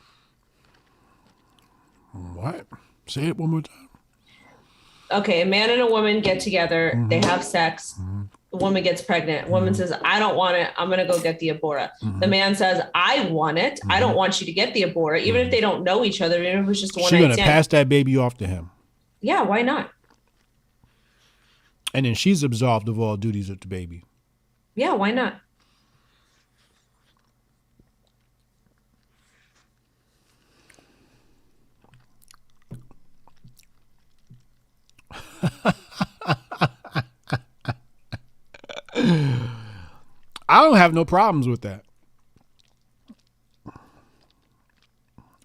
What? Say it one more time. Okay, a man and a woman get together. Mm-hmm. They have sex. Mm-hmm. The woman gets pregnant. Woman says, I don't want it. I'm going to go get the Abora. Mm-hmm. The man says, I want it. Mm-hmm. I don't want you to get the Abora. Even if they don't know each other, even if it's just one night stand. She's going to pass that baby off to him. Yeah, why not? And then she's absolved of all duties of the baby. Yeah, why not? I don't have no problems with that.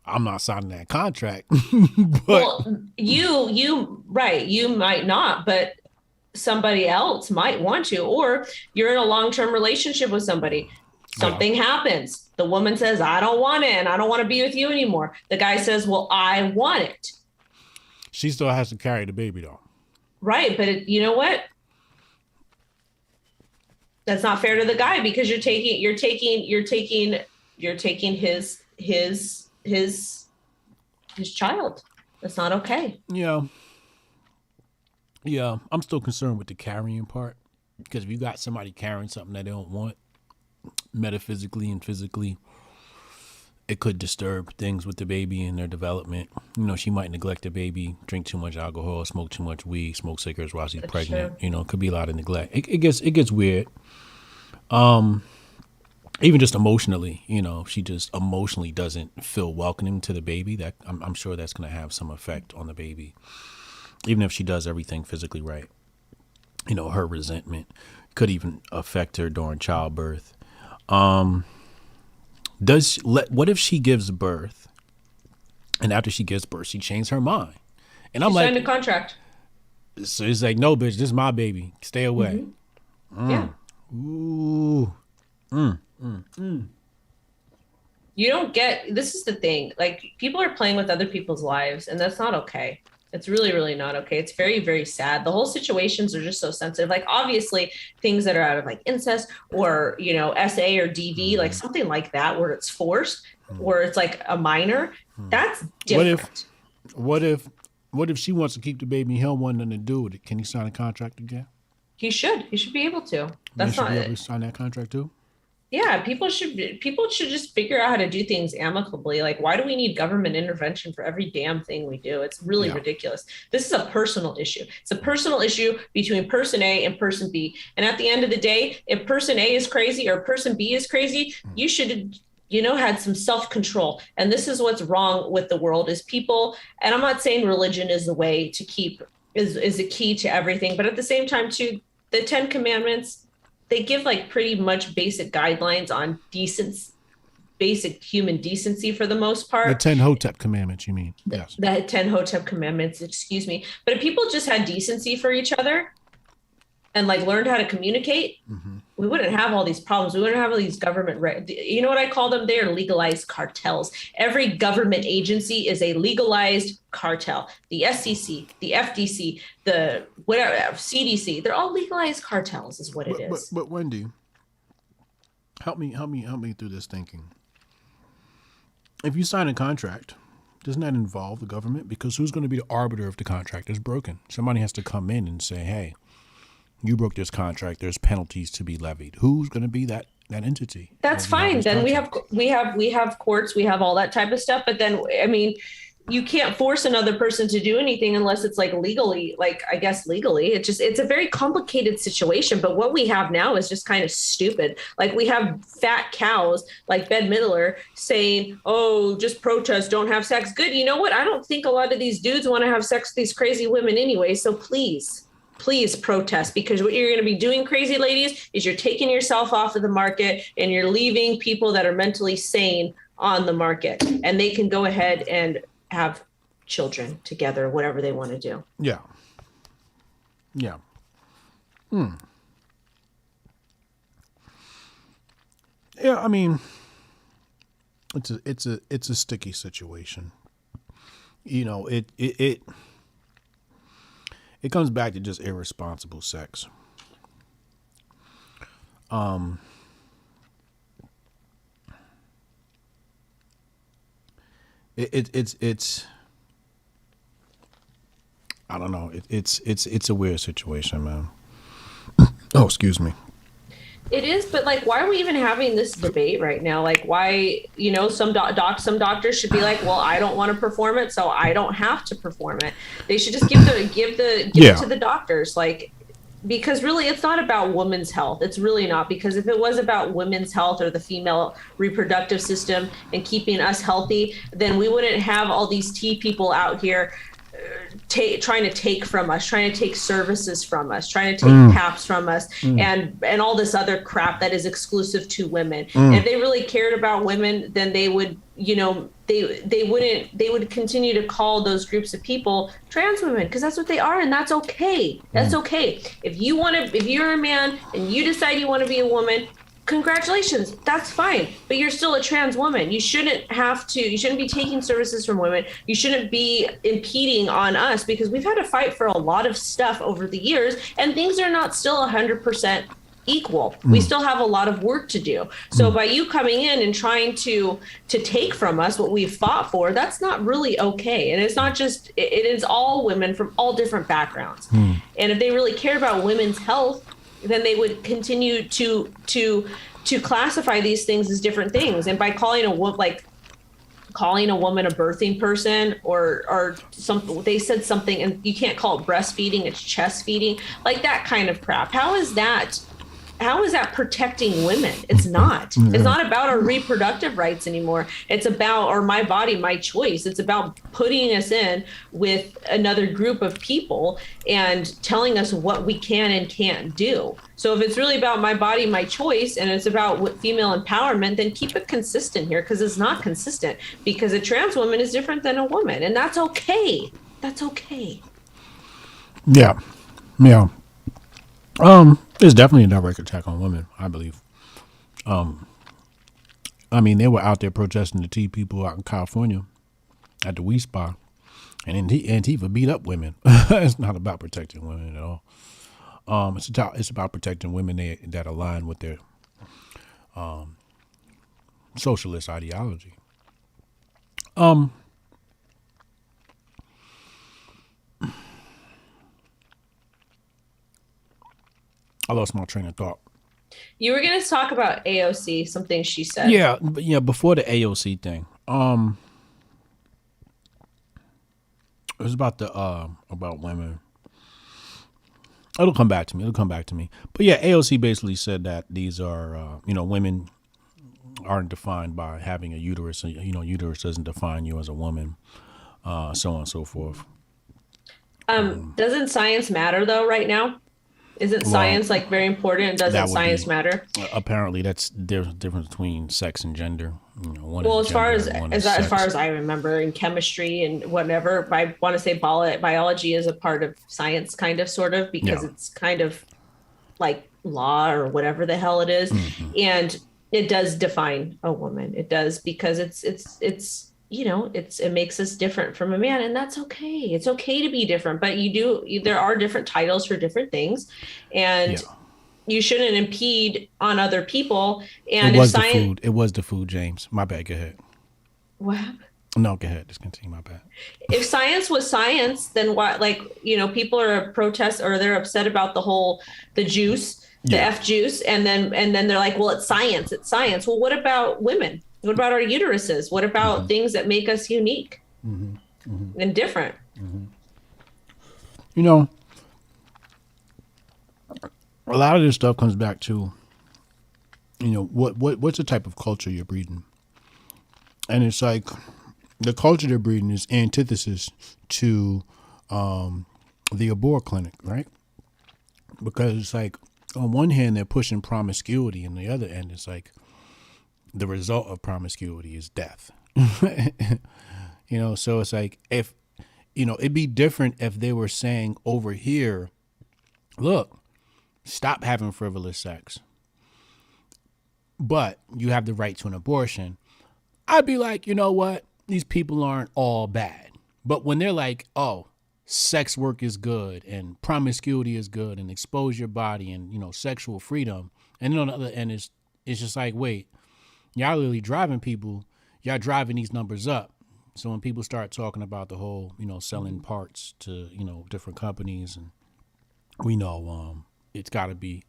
I'm not signing that contract. But well, you might not, but somebody else might want to, or you're in a long-term relationship with somebody. Something happens. The woman says, I don't want it and I don't want to be with you anymore. The guy says, well, I want it. She still has to carry the baby though. Right. But you know what? That's not fair to the guy because you're taking his child. That's not okay. Yeah. Yeah. I'm still concerned with the carrying part because if you got somebody carrying something that they don't want metaphysically and physically, it could disturb things with the baby and their development. You know, she might neglect the baby, drink too much alcohol, smoke too much weed, smoke cigarettes while she's pregnant. True. You know, it could be a lot of neglect. It gets weird. Even just emotionally, you know, if she just emotionally doesn't feel welcoming to the baby, that I'm sure that's going to have some effect on the baby, even if she does everything physically right. her resentment could even affect her during childbirth. What if she gives birth, and after she gives birth, she changed her mind? And I'm She signed a like, contract. so it's like, no, bitch, this is my baby. Stay away. Yeah. Ooh. You don't get, this is the thing. Like, people are playing with other people's lives, and that's not okay. It's really, really not okay. It's very, very sad. The whole situations are just so sensitive. Like, obviously, things that are out of like incest or, SA or DV, like something like that, where it's forced, where it's like a minor, that's different. What if she wants to keep the baby and he don't want nothing to do with it? Can he sign a contract again? He should be able to. That's should not be able to sign that contract too. Yeah, people should just figure out how to do things amicably. Like, why do we need government intervention for every damn thing we do? It's really ridiculous. This is a personal issue. It's a personal issue between person A and person B. And at the end of the day, if person A is crazy or person B is crazy, you should had some self-control. And this is what's wrong with the world is people, and I'm not saying religion is the way to keep is the key to everything, but at the same time too, the 10 Commandments, they give like pretty much basic guidelines on basic human decency for the most part. The 10 Hotep commandments, you mean? Yes. The 10 Hotep commandments, excuse me. But if people just had decency for each other and like learned how to communicate, we wouldn't have all these problems. We wouldn't have all these government, you know what I call them? They are legalized cartels. Every government agency is a legalized cartel. The SEC, the FDC, the whatever, CDC, they're all legalized cartels is what it is. But Wendy, help me through this thinking. If you sign a contract, doesn't that involve the government? Because who's going to be the arbiter if the contract is broken? Somebody has to come in and say, hey, you broke this contract. There's penalties to be levied. Who's going to be that entity? That's fine. Then we have courts. We have all that type of stuff. But then, I mean, you can't force another person to do anything unless it's like legally, like I guess legally. It's a very complicated situation. But what we have now is just kind of stupid. Like we have fat cows like Bette Midler saying, oh, just protest, don't have sex. Good. You know what? I don't think a lot of these dudes want to have sex with these crazy women anyway. So please protest, because what you're going to be doing, crazy ladies, is you're taking yourself off of the market and you're leaving people that are mentally sane on the market, and they can go ahead and have children together, whatever they want to do. Yeah. Yeah. Yeah, I mean, it's a sticky situation. It comes back to just irresponsible sex. It's I don't know. It's a weird situation, man. Oh, excuse me. It is, but like, why are we even having this debate right now? Like, why, some doctors should be like, well, I don't want to perform it, so I don't have to perform it. They should just give it to the doctors, like, because really, it's not about women's health. It's really not, because if it was about women's health or the female reproductive system and keeping us healthy, then we wouldn't have all these tea people out here trying to take from us, trying to take services from us, trying to take PAPs from us, and all this other crap that is exclusive to women. And if they really cared about women, then they would, they would continue to call those groups of people trans women, because that's what they are, and that's okay. That's okay. If you're a man and you decide you want to be a woman, congratulations, that's fine, but you're still a trans woman. You shouldn't be taking services from women. You shouldn't be impeding on us, because we've had to fight for a lot of stuff over the years, and things are not still 100% equal. We still have a lot of work to do. So by you coming in and trying to take from us what we've fought for, that's not really okay. And it's not just, it is all women from all different backgrounds. And if they really care about women's health, then they would continue to classify these things as different things. And by calling a woman a birthing person or something, they said something, and you can't call it breastfeeding, it's chest feeding, like that kind of crap. How is that how is that protecting women? It's not. It's not about our reproductive rights anymore. It's about, or my body, my choice. It's about putting us in with another group of people and telling us what we can and can't do. So if it's really about my body, my choice, and it's about female empowerment, then keep it consistent here, because it's not consistent, because a trans woman is different than a woman, and that's okay. That's okay. Yeah. Yeah. It's definitely a direct attack on women, I believe. I mean, they were out there protesting the T people out in California at the Wii Spa, and Antifa beat up women. It's not about protecting women at all. It's about protecting women that align with their socialist ideology. I lost my train of thought. You were going to talk about AOC, something she said. Yeah, but before the AOC thing, it was about about women. It'll come back to me. But yeah, AOC basically said that these are, women aren't defined by having a uterus. Uterus doesn't define you as a woman, so on and so forth. Doesn't science matter though right now? Isn't science like very important? Doesn't science matter? Apparently, there's a difference between sex and gender. One well, is as gender, as far as I remember, in chemistry and whatever, I want to say biology is a part of science, kind of, sort of, because it's kind of like law or whatever the hell it is, and it does define a woman. It does, because it's it makes us different from a man, and that's okay. It's okay to be different, but there are different titles for different things, and you shouldn't impede on other people. And it was the food, James. My bad. Go ahead. What happened? No, go ahead. Just continue. My bad. If science was science, then why, people are protest, or they're upset about the juice, the F juice, and then they're like, well, it's science. Well, what about women? What about our uteruses? What about things that make us unique and different? A lot of this stuff comes back to, what's the type of culture you're breeding? And it's like the culture they're breeding is antithesis to the abort clinic, right? Because it's like, on one hand, they're pushing promiscuity, and the other end, it's like, the result of promiscuity is death. So it's like, if, it'd be different if they were saying over here, look, stop having frivolous sex, but you have the right to an abortion. I'd be like, you know what? These people aren't all bad. But when they're like, oh, sex work is good and promiscuity is good and expose your body and, sexual freedom. And then on the other end, it's just like, wait, y'all really driving people. Y'all driving these numbers up. So when people start talking about the whole, selling parts to, different companies, and we know it's got to be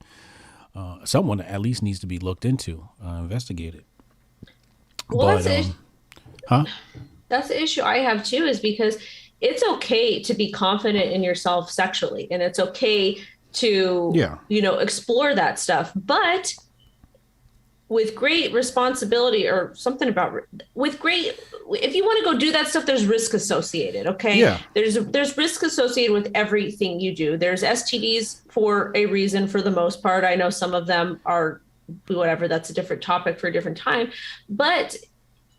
someone that at least needs to be looked into, investigated. Well, that's the issue I have too, is because it's okay to be confident in yourself sexually, and it's okay to, explore that stuff, but with great responsibility, or something about if you want to go do that stuff, there's risk associated. Okay. Yeah. There's risk associated with everything you do. There's STDs for a reason, for the most part. I know some of them are whatever, that's a different topic for a different time, but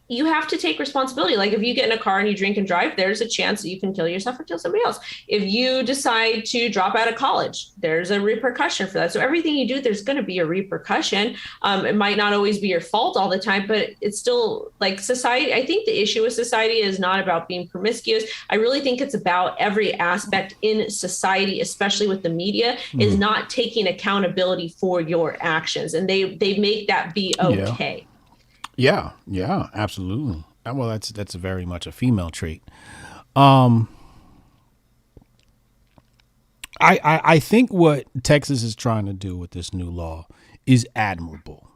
you have to take responsibility. Like if you get in a car and you drink and drive, there's a chance that you can kill yourself or kill somebody else. If you decide to drop out of college, there's a repercussion for that. So everything you do, there's going to be a repercussion. It might not always be your fault all the time, but it's still like society. I think the issue with society is not about being promiscuous. I really think it's about every aspect in society, especially with the media, is not taking accountability for your actions. And they make that be okay. Yeah, absolutely. Well, that's very much a female trait. I think what Texas is trying to do with this new law is admirable.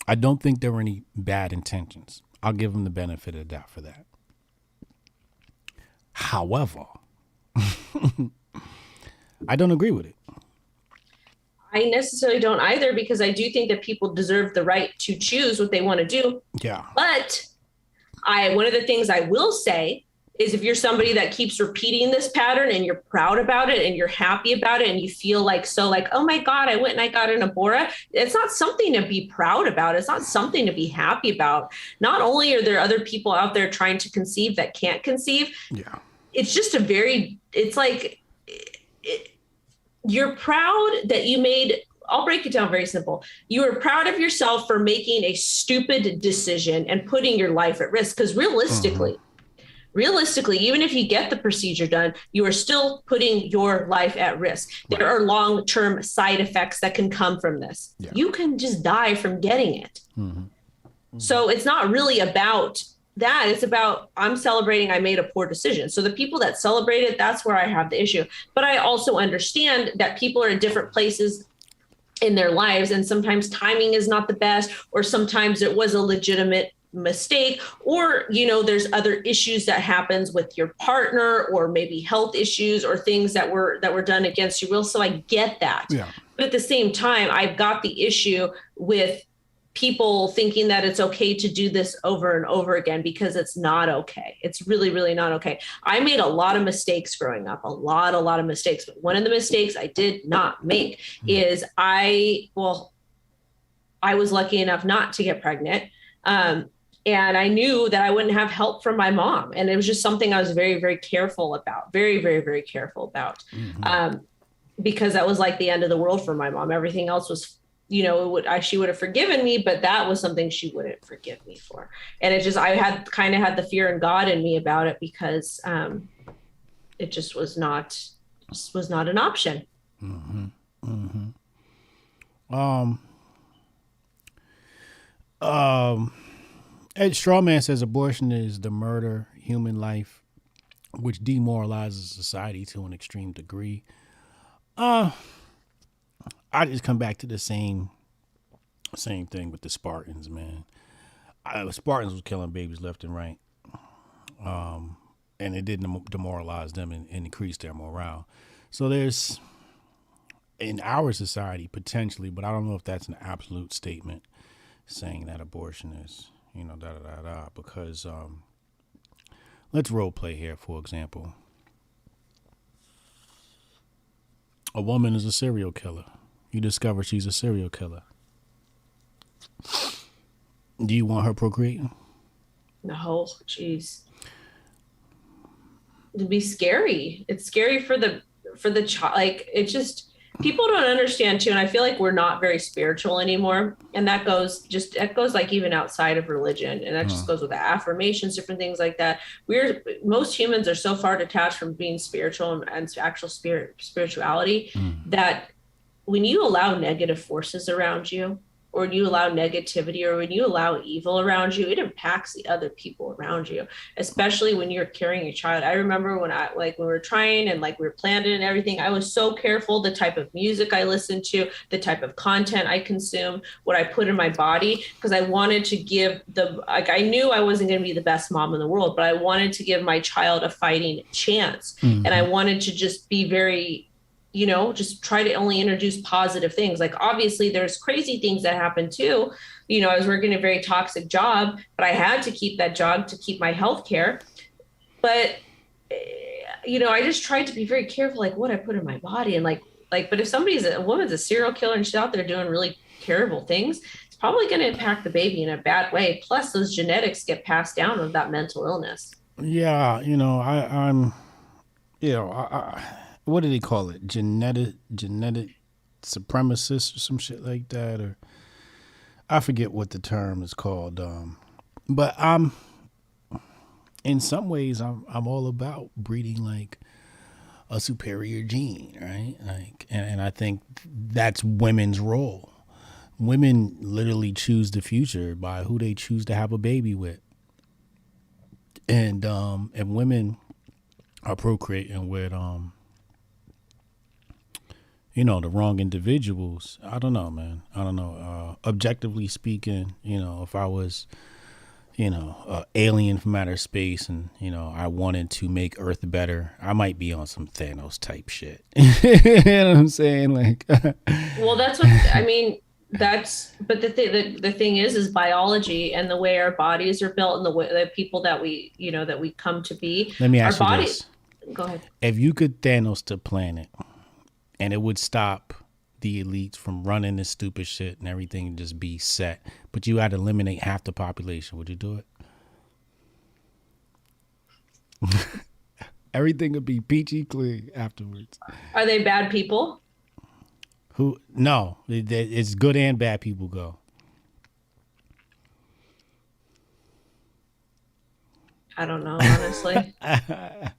I don't think there were any bad intentions. I'll give them the benefit of the doubt for that. However, I don't agree with it. I necessarily don't either, because I do think that people deserve the right to choose what they want to do. Yeah. But one of the things I will say is, if you're somebody that keeps repeating this pattern and you're proud about it and you're happy about it and you feel like, oh my God, I went and I got an abora, it's not something to be proud about. It's not something to be happy about. Not only are there other people out there trying to conceive that can't conceive. Yeah. It's just you're proud that you made, I'll break it down very simple. You are proud of yourself for making a stupid decision and putting your life at risk. Because realistically, even if you get the procedure done, you are still putting your life at risk. Right. There are long-term side effects that can come from this. Yeah. You can just die from getting it. So it's not really about that. It's about, I'm celebrating I made a poor decision. So the people that celebrate it, that's where I have the issue. But I also understand that people are in different places in their lives, and sometimes timing is not the best, or sometimes it was a legitimate mistake, or there's other issues that happens with your partner, or maybe health issues or things that were done against your will. So I get that. Yeah. But at the same time, I've got the issue with people thinking that it's okay to do this over and over again, because it's not okay. It's really, really not okay. I made a lot of mistakes growing up, a lot of mistakes. But one of the mistakes I did not make is I was lucky enough not to get pregnant. And I knew that I wouldn't have help from my mom. And it was just something I was very, very careful about, very, very, very careful about, because that was like the end of the world for my mom. Everything else was, she would have forgiven me, but that was something she wouldn't forgive me for. And I had the fear in God in me about it, because it just was not an option. Ed Strawman says abortion is the murder human life, which demoralizes society to an extreme degree. I just come back to the same thing with the Spartans, man. The Spartans was killing babies left and right, and it didn't demoralize them and increase their morale. So there's, in our society, potentially, but I don't know if that's an absolute statement, saying that abortion is, because let's role play here, for example. A woman is a serial killer. You discover she's a serial killer. Do you want her procreating? No, jeez. It'd be scary. It's scary for the child. Like, it just, people don't understand too. And I feel like we're not very spiritual anymore. And that goes like even outside of religion. And that just goes with the affirmations, different things like that. Most humans are so far detached from being spiritual and actual spirituality that when you allow negative forces around you, or when you allow negativity, or when you allow evil around you, it impacts the other people around you, especially when you're carrying a child. I remember when we were trying and we were planning and everything, I was so careful the type of music I listened to, the type of content I consumed, what I put in my body, because I wanted to give I knew I wasn't going to be the best mom in the world, but I wanted to give my child a fighting chance. And I wanted to just be very, just try to only introduce positive things. Like, obviously there's crazy things that happen too. I was working a very toxic job, but I had to keep that job to keep my health care. But, I just tried to be very careful, like what I put in my body. And but if a woman's a serial killer and she's out there doing really terrible things, it's probably going to impact the baby in a bad way. Plus those genetics get passed down with that mental illness. Yeah. I'm what do they call it? Genetic supremacist or some shit like that, or I forget what the term is called. But in some ways, I'm all about breeding like a superior gene, right? And I think that's women's role. Women literally choose the future by who they choose to have a baby with, and women are procreating with the wrong individuals. I don't know, man. I don't know. Objectively speaking, if I was alien from outer space, and I wanted to make Earth better, I might be on some Thanos type shit. You know what I'm saying? Like, Well, that's what I mean. But the thing is biology and the way our bodies are built and the way the people that we come to be, let me our ask you body. this: Go ahead. if you could Thanos the planet, and it would stop the elites from running this stupid shit and everything just be set, but you had to eliminate half the population, would you do it? Everything would be peachy clean afterwards. Are they bad people? Who? No, it's good and bad people go. I don't know, honestly. I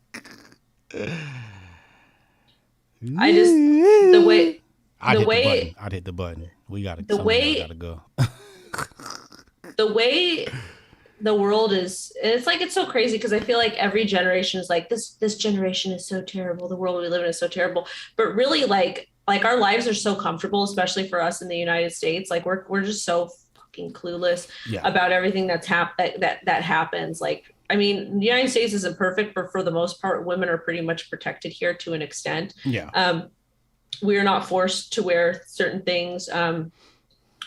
just the way I'd the hit the way button. I'd hit the button. We gotta. the way gotta go. the way the world is, it's like, it's so crazy because I feel like every generation is like, this generation is so terrible, the world we live in is so terrible, but really like our lives are so comfortable, especially for us in the United States. Like we're just so fucking clueless about everything that happens. Like, I mean, the United States isn't perfect, but for the most part, women are pretty much protected here to an extent. We're not forced to wear certain things.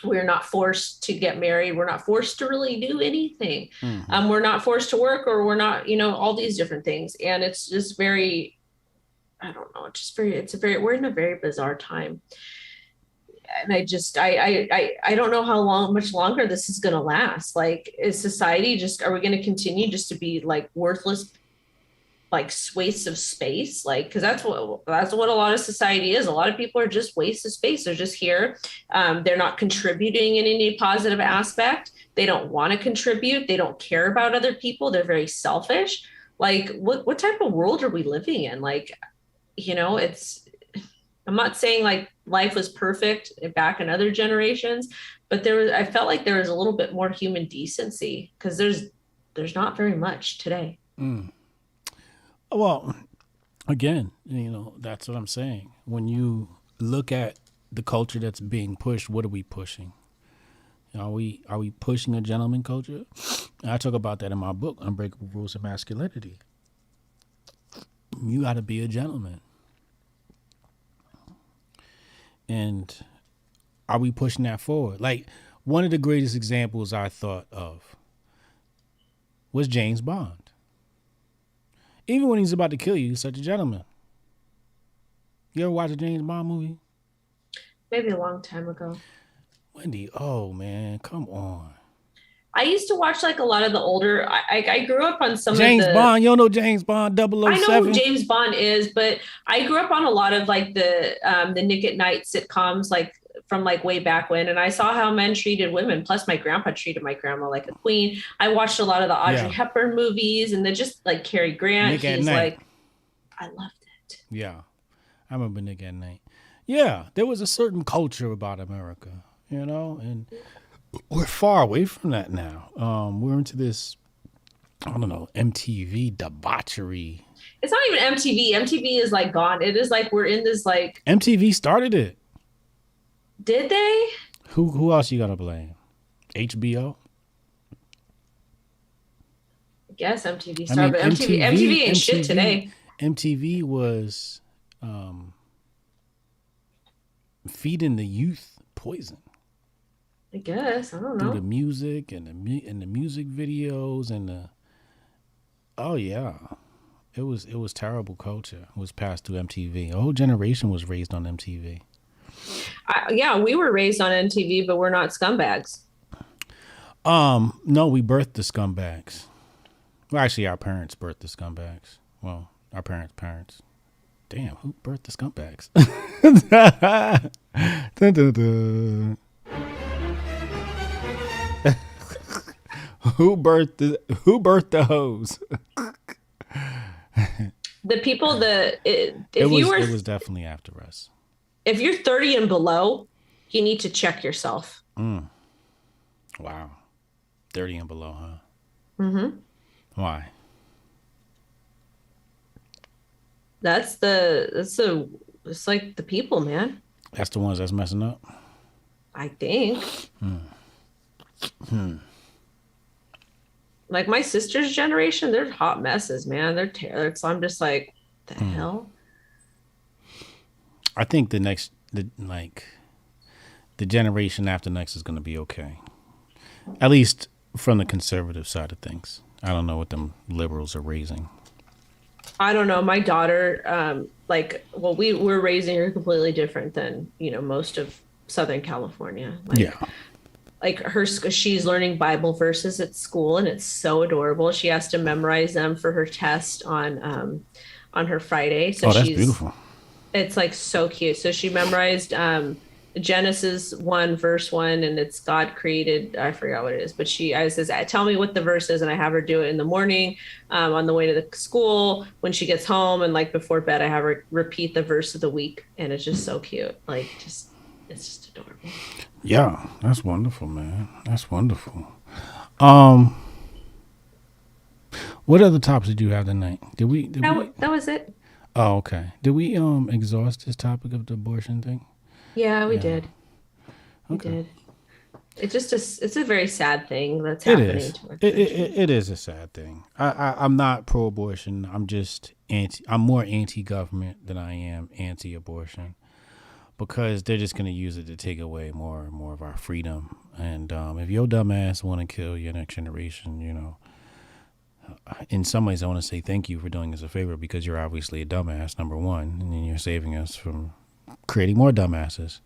We're not forced to get married. We're not forced to really do anything. We're not forced to work, or we're not, all these different things. And it's just very, I don't know. We're in a very bizarre time. And I don't know much longer this is going to last. Like, is society are we going to continue just to be like worthless, like wastes of space? Like, because that's what a lot of society is. A lot of people are just wastes of space. They're just here. They're not contributing in any positive aspect. They don't want to contribute. They don't care about other people. They're very selfish. Like, what type of world are we living in? Like, I'm not saying like life was perfect back in other generations, but I felt like there was a little bit more human decency, because there's not very much today. Well, again, that's what I'm saying. When you look at the culture that's being pushed, what are we pushing? Are we pushing a gentleman culture? And I talk about that in my book, Unbreakable Rules of Masculinity. You got to be a gentleman. And are we pushing that forward? Like, one of the greatest examples I thought of was James Bond. Even when he's about to kill you, he's such a gentleman. You ever watch a James Bond movie? Maybe a long time ago. Wendy O, man, come on. I used to watch like a lot of the older. I grew up on some James of the Bond. You don't know James Bond 007? I know who James Bond is, but I grew up on a lot of like the Nick at Night sitcoms, like from like way back when, and I saw how men treated women. Plus, my grandpa treated my grandma like a queen. I watched a lot of the Audrey Hepburn movies, and then just like Cary Grant. Nick at Night. Like, I loved it. Yeah, I remember Nick at Night. Yeah, there was a certain culture about America, and we're far away from that now. We're into this, I don't know, MTV debauchery. It's not even MTV. MTV is like gone. It is like we're in this like. MTV started it. Did they? Who else you gotta blame? HBO. I guess MTV started. I mean, MTV ain't shit today. MTV was feeding the youth poison. I guess, I don't know. Through the music and the music videos and the it was terrible culture. It was passed through MTV. A whole generation was raised on MTV. We were raised on MTV, but we're not scumbags. No, we birthed the scumbags. Well, actually, our parents birthed the scumbags. Well, our parents. Damn, who birthed the scumbags? Dun, dun, dun. Who birthed the hose? The people it was definitely after us. If you're 30 and below, you need to check yourself. Wow. 30 and below, huh? Mm-hmm. Why? It's like the people, man. That's the ones that's messing up? I think. Like my sister's generation, they're hot messes, man. They're terrible. So I'm just like, the Mm. hell? I think the generation after next is going to be okay. At least from the conservative side of things. I don't know what them liberals are raising. I don't know. My daughter, well, we're raising her completely different than, most of Southern California. Yeah. Like she's learning Bible verses at school, and it's so adorable. She has to memorize them for her test on her Friday. So Oh, that's beautiful. it's like so cute. So she memorized Genesis 1 verse 1, and it's God created, I forgot what it is, but I says, tell me what the verse is, and I have her do it in the morning, on the way to the school, when she gets home, and like before bed I have her repeat the verse of the week, and it's just so cute. Like, just it's just adorable. Yeah, that's wonderful, man. That's wonderful. Um, what other topics did you have tonight? That was it. Oh, okay. Did we exhaust this topic of the abortion thing? Yeah, we Yeah. did. We Okay. did. It's a very sad thing that's It happening is. to our It is a sad thing. I'm not pro-abortion. I'm just anti. I'm more anti-government than I am anti-abortion, because they're just gonna use it to take away more and more of our freedom. And if your dumb ass want to kill your next generation, in some ways, I want to say thank you for doing us a favor, because you're obviously a dumbass, number one, and then you're saving us from creating more dumbasses,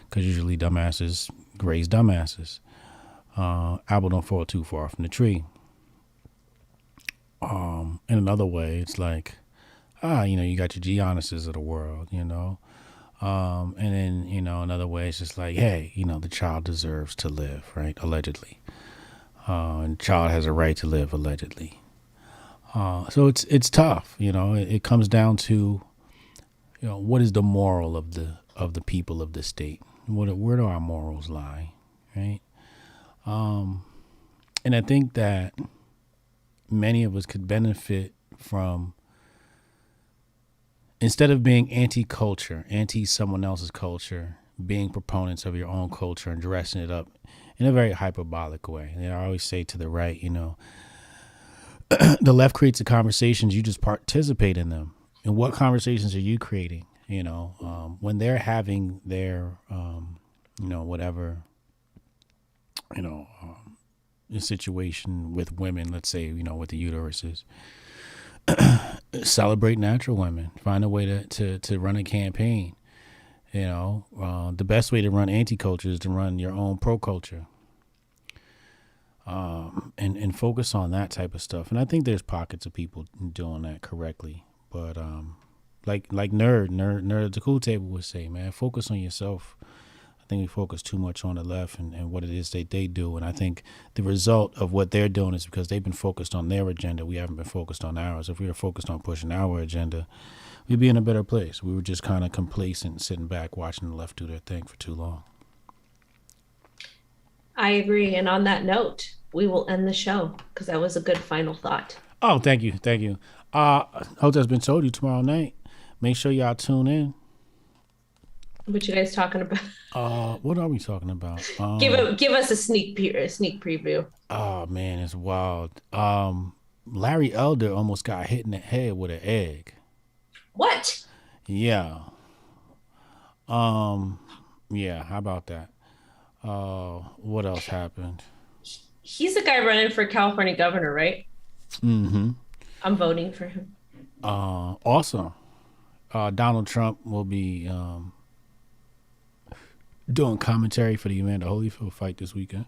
because usually dumbasses raise dumbasses. Apple don't fall too far from the tree. In another way, it's like, you got your Giannis's of the world, and then, another way, it's just like, hey, the child deserves to live, right? Allegedly. And the child has a right to live, allegedly. So it's tough, it comes down to, what is the moral of the people of the state? Where do our morals lie, right? And I think that many of us could benefit from, instead of being anti-culture, anti someone else's culture, being proponents of your own culture and dressing it up in a very hyperbolic way. And I always say to the right, the left creates the conversations, you just participate in them. And what conversations are you creating? When they're having their, whatever, situation with women, let's say, with the uteruses, celebrate natural women, find a way to run a campaign. The best way to run anti-culture is to run your own pro-culture. And focus on that type of stuff. And I think there's pockets of people doing that correctly. But like nerd at the cool table would say, man, focus on yourself. I think we focus too much on the left and what it is they do. And I think the result of what they're doing is because they've been focused on their agenda. We haven't been focused on ours. If we were focused on pushing our agenda, we'd be in a better place. We were just kind of complacent, sitting back, watching the left do their thing for too long. I agree. And on that note, we will end the show, because that was a good final thought. Oh, thank you. Thank you. Hope that's been told you tomorrow night. Make sure y'all tune in. What you guys talking about? What are we talking about? Give us a sneak preview. Oh man, it's wild. Larry Elder almost got hit in the head with an egg. What? Yeah. Yeah, how about that? What else happened? He's the guy running for California governor, right? Mm-hmm. I'm voting for him. Awesome. Donald Trump will be doing commentary for the Amanda Holyfield fight this weekend.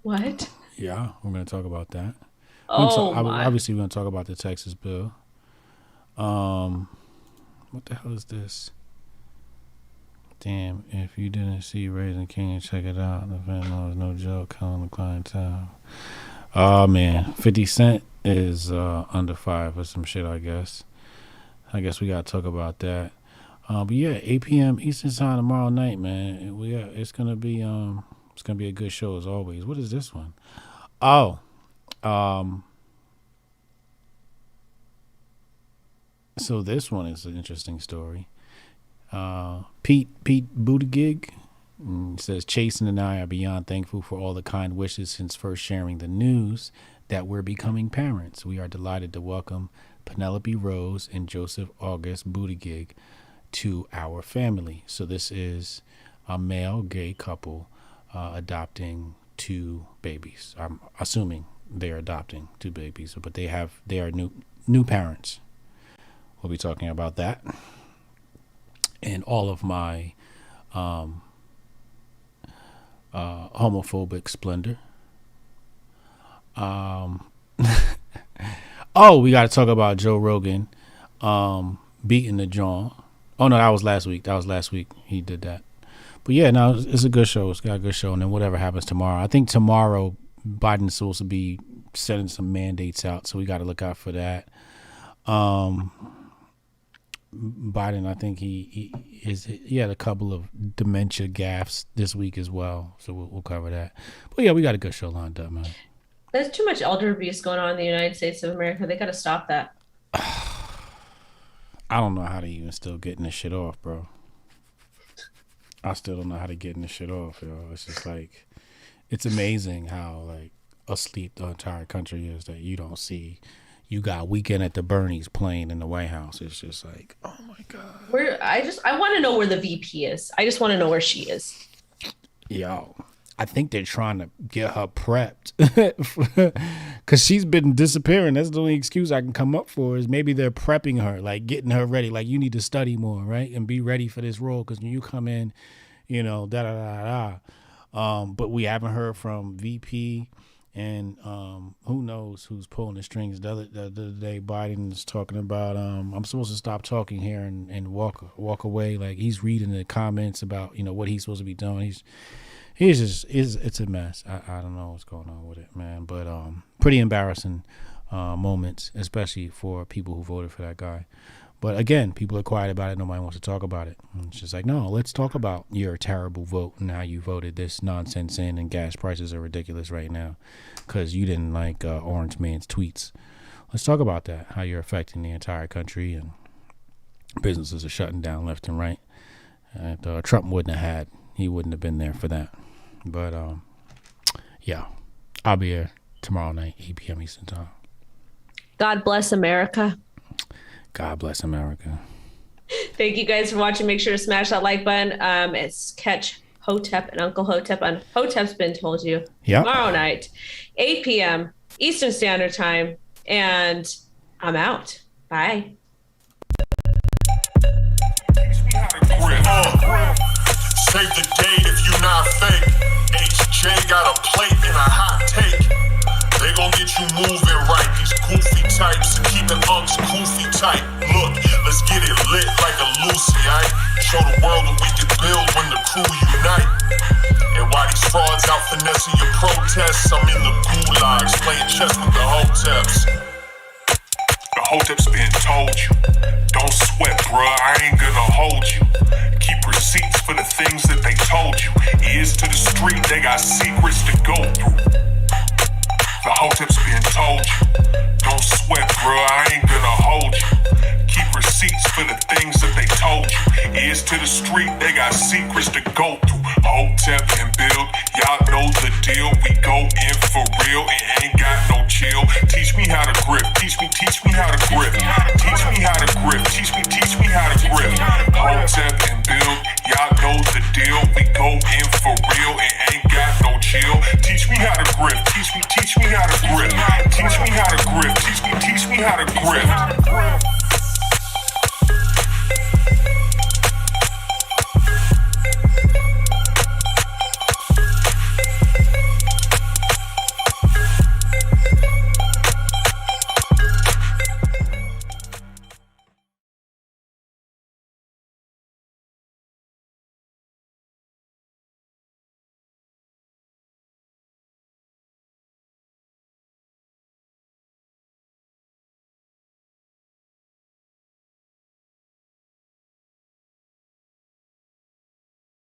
What? Yeah, we're going to talk about that. Obviously, we're going to talk about the Texas bill. What the hell is this? Damn, if you didn't see Raising King, check it out. The Venmo is no joke, calling the clientele. Oh, man. 50 Cent is under fire for some shit, I guess. I guess we got to talk about that. But yeah, 8 p.m. Eastern time tomorrow night, man. It's gonna be a good show as always. What is this one? Oh, so this one is an interesting story. Pete Buttigieg says Chasen and I are beyond thankful for all the kind wishes since first sharing the news. that we're becoming parents. We are delighted to welcome Penelope Rose and Joseph August Buttigieg to our family. So this is a male gay couple adopting 2 babies. I'm assuming they're adopting 2 babies, but they are new parents. We'll be talking about that and all of my homophobic splendor. Oh, we got to talk about Joe Rogan beating the jaw. Oh no, that was last week. He did that. But yeah, no, it's a good show. It's got a good show. And then whatever happens tomorrow. I think tomorrow Biden's supposed to be sending some mandates out, so we got to look out for that. Biden, I think he had a couple of dementia gaffes this week as well, so we'll cover that. But yeah, we got a good show lined up, man. There's too much elder abuse going on in the United States of America. They got to stop that. I don't know how to even still getting this shit off, bro. I still don't know how to get this shit off, yo. It's just like, it's amazing how like asleep the entire country is that you don't see. You got Weekend at the Bernie's playing in the White House. It's just like, oh my God. I want to know where the VP is. I just want to know where she is. Yo, I think they're trying to get her prepped because she's been disappearing. That's the only excuse I can come up for is maybe they're prepping her, like getting her ready. Like, you need to study more, right? And be ready for this role because when you come in, you know, but we haven't heard from VP. And who knows who's pulling the strings. The other day, Biden is talking about I'm supposed to stop talking here and walk away. Like, he's reading the comments about, you know, what he's supposed to be doing. It's a mess. I don't know what's going on with it, man. But pretty embarrassing moments, especially for people who voted for that guy. But again, people are quiet about it. Nobody wants to talk about it. And it's just like, no, let's talk about your terrible vote and how you voted this nonsense in, and gas prices are ridiculous right now because you didn't like Orange Man's tweets. Let's talk about that, how you're affecting the entire country and businesses are shutting down left and right. And Trump he wouldn't have been there for that. But yeah, I'll be here tomorrow night, 8 p.m. Eastern Time. God bless America. God bless America. Thank you guys for watching. Make sure to smash that like button. It's catch Hotep and Uncle Hotep on Hotep's Been Told You tomorrow night, 8 p.m. Eastern Standard Time. And I'm out. Bye. Save the date if you not fake. HJ got a plate and a hot take. They gon' get you moving right. These goofy types and keeping unks goofy tight. Look, let's get it lit like a Lucy, aight? Show the world what we can build when the crew unite. And while these frauds out finessing your protests, I'm in the gulags playing chess with the Hoteps. The Hotep's been told you. Don't sweat, bruh, I ain't gonna hold you. Keep receipts for the things that they told you. Ears to the street, they got secrets to go through. The Hotep's been told you. Don't sweat, bro, I ain't gonna hold you. Keep receipts for the things that they told you. Ears to the street, they got secrets to go through. Hotep and build, y'all know the deal. We go in for real, it ain't got no chill. Teach me how to grip, teach me how to grip. Teach me how to grip, teach me how to grip. Hotep and build, y'all know the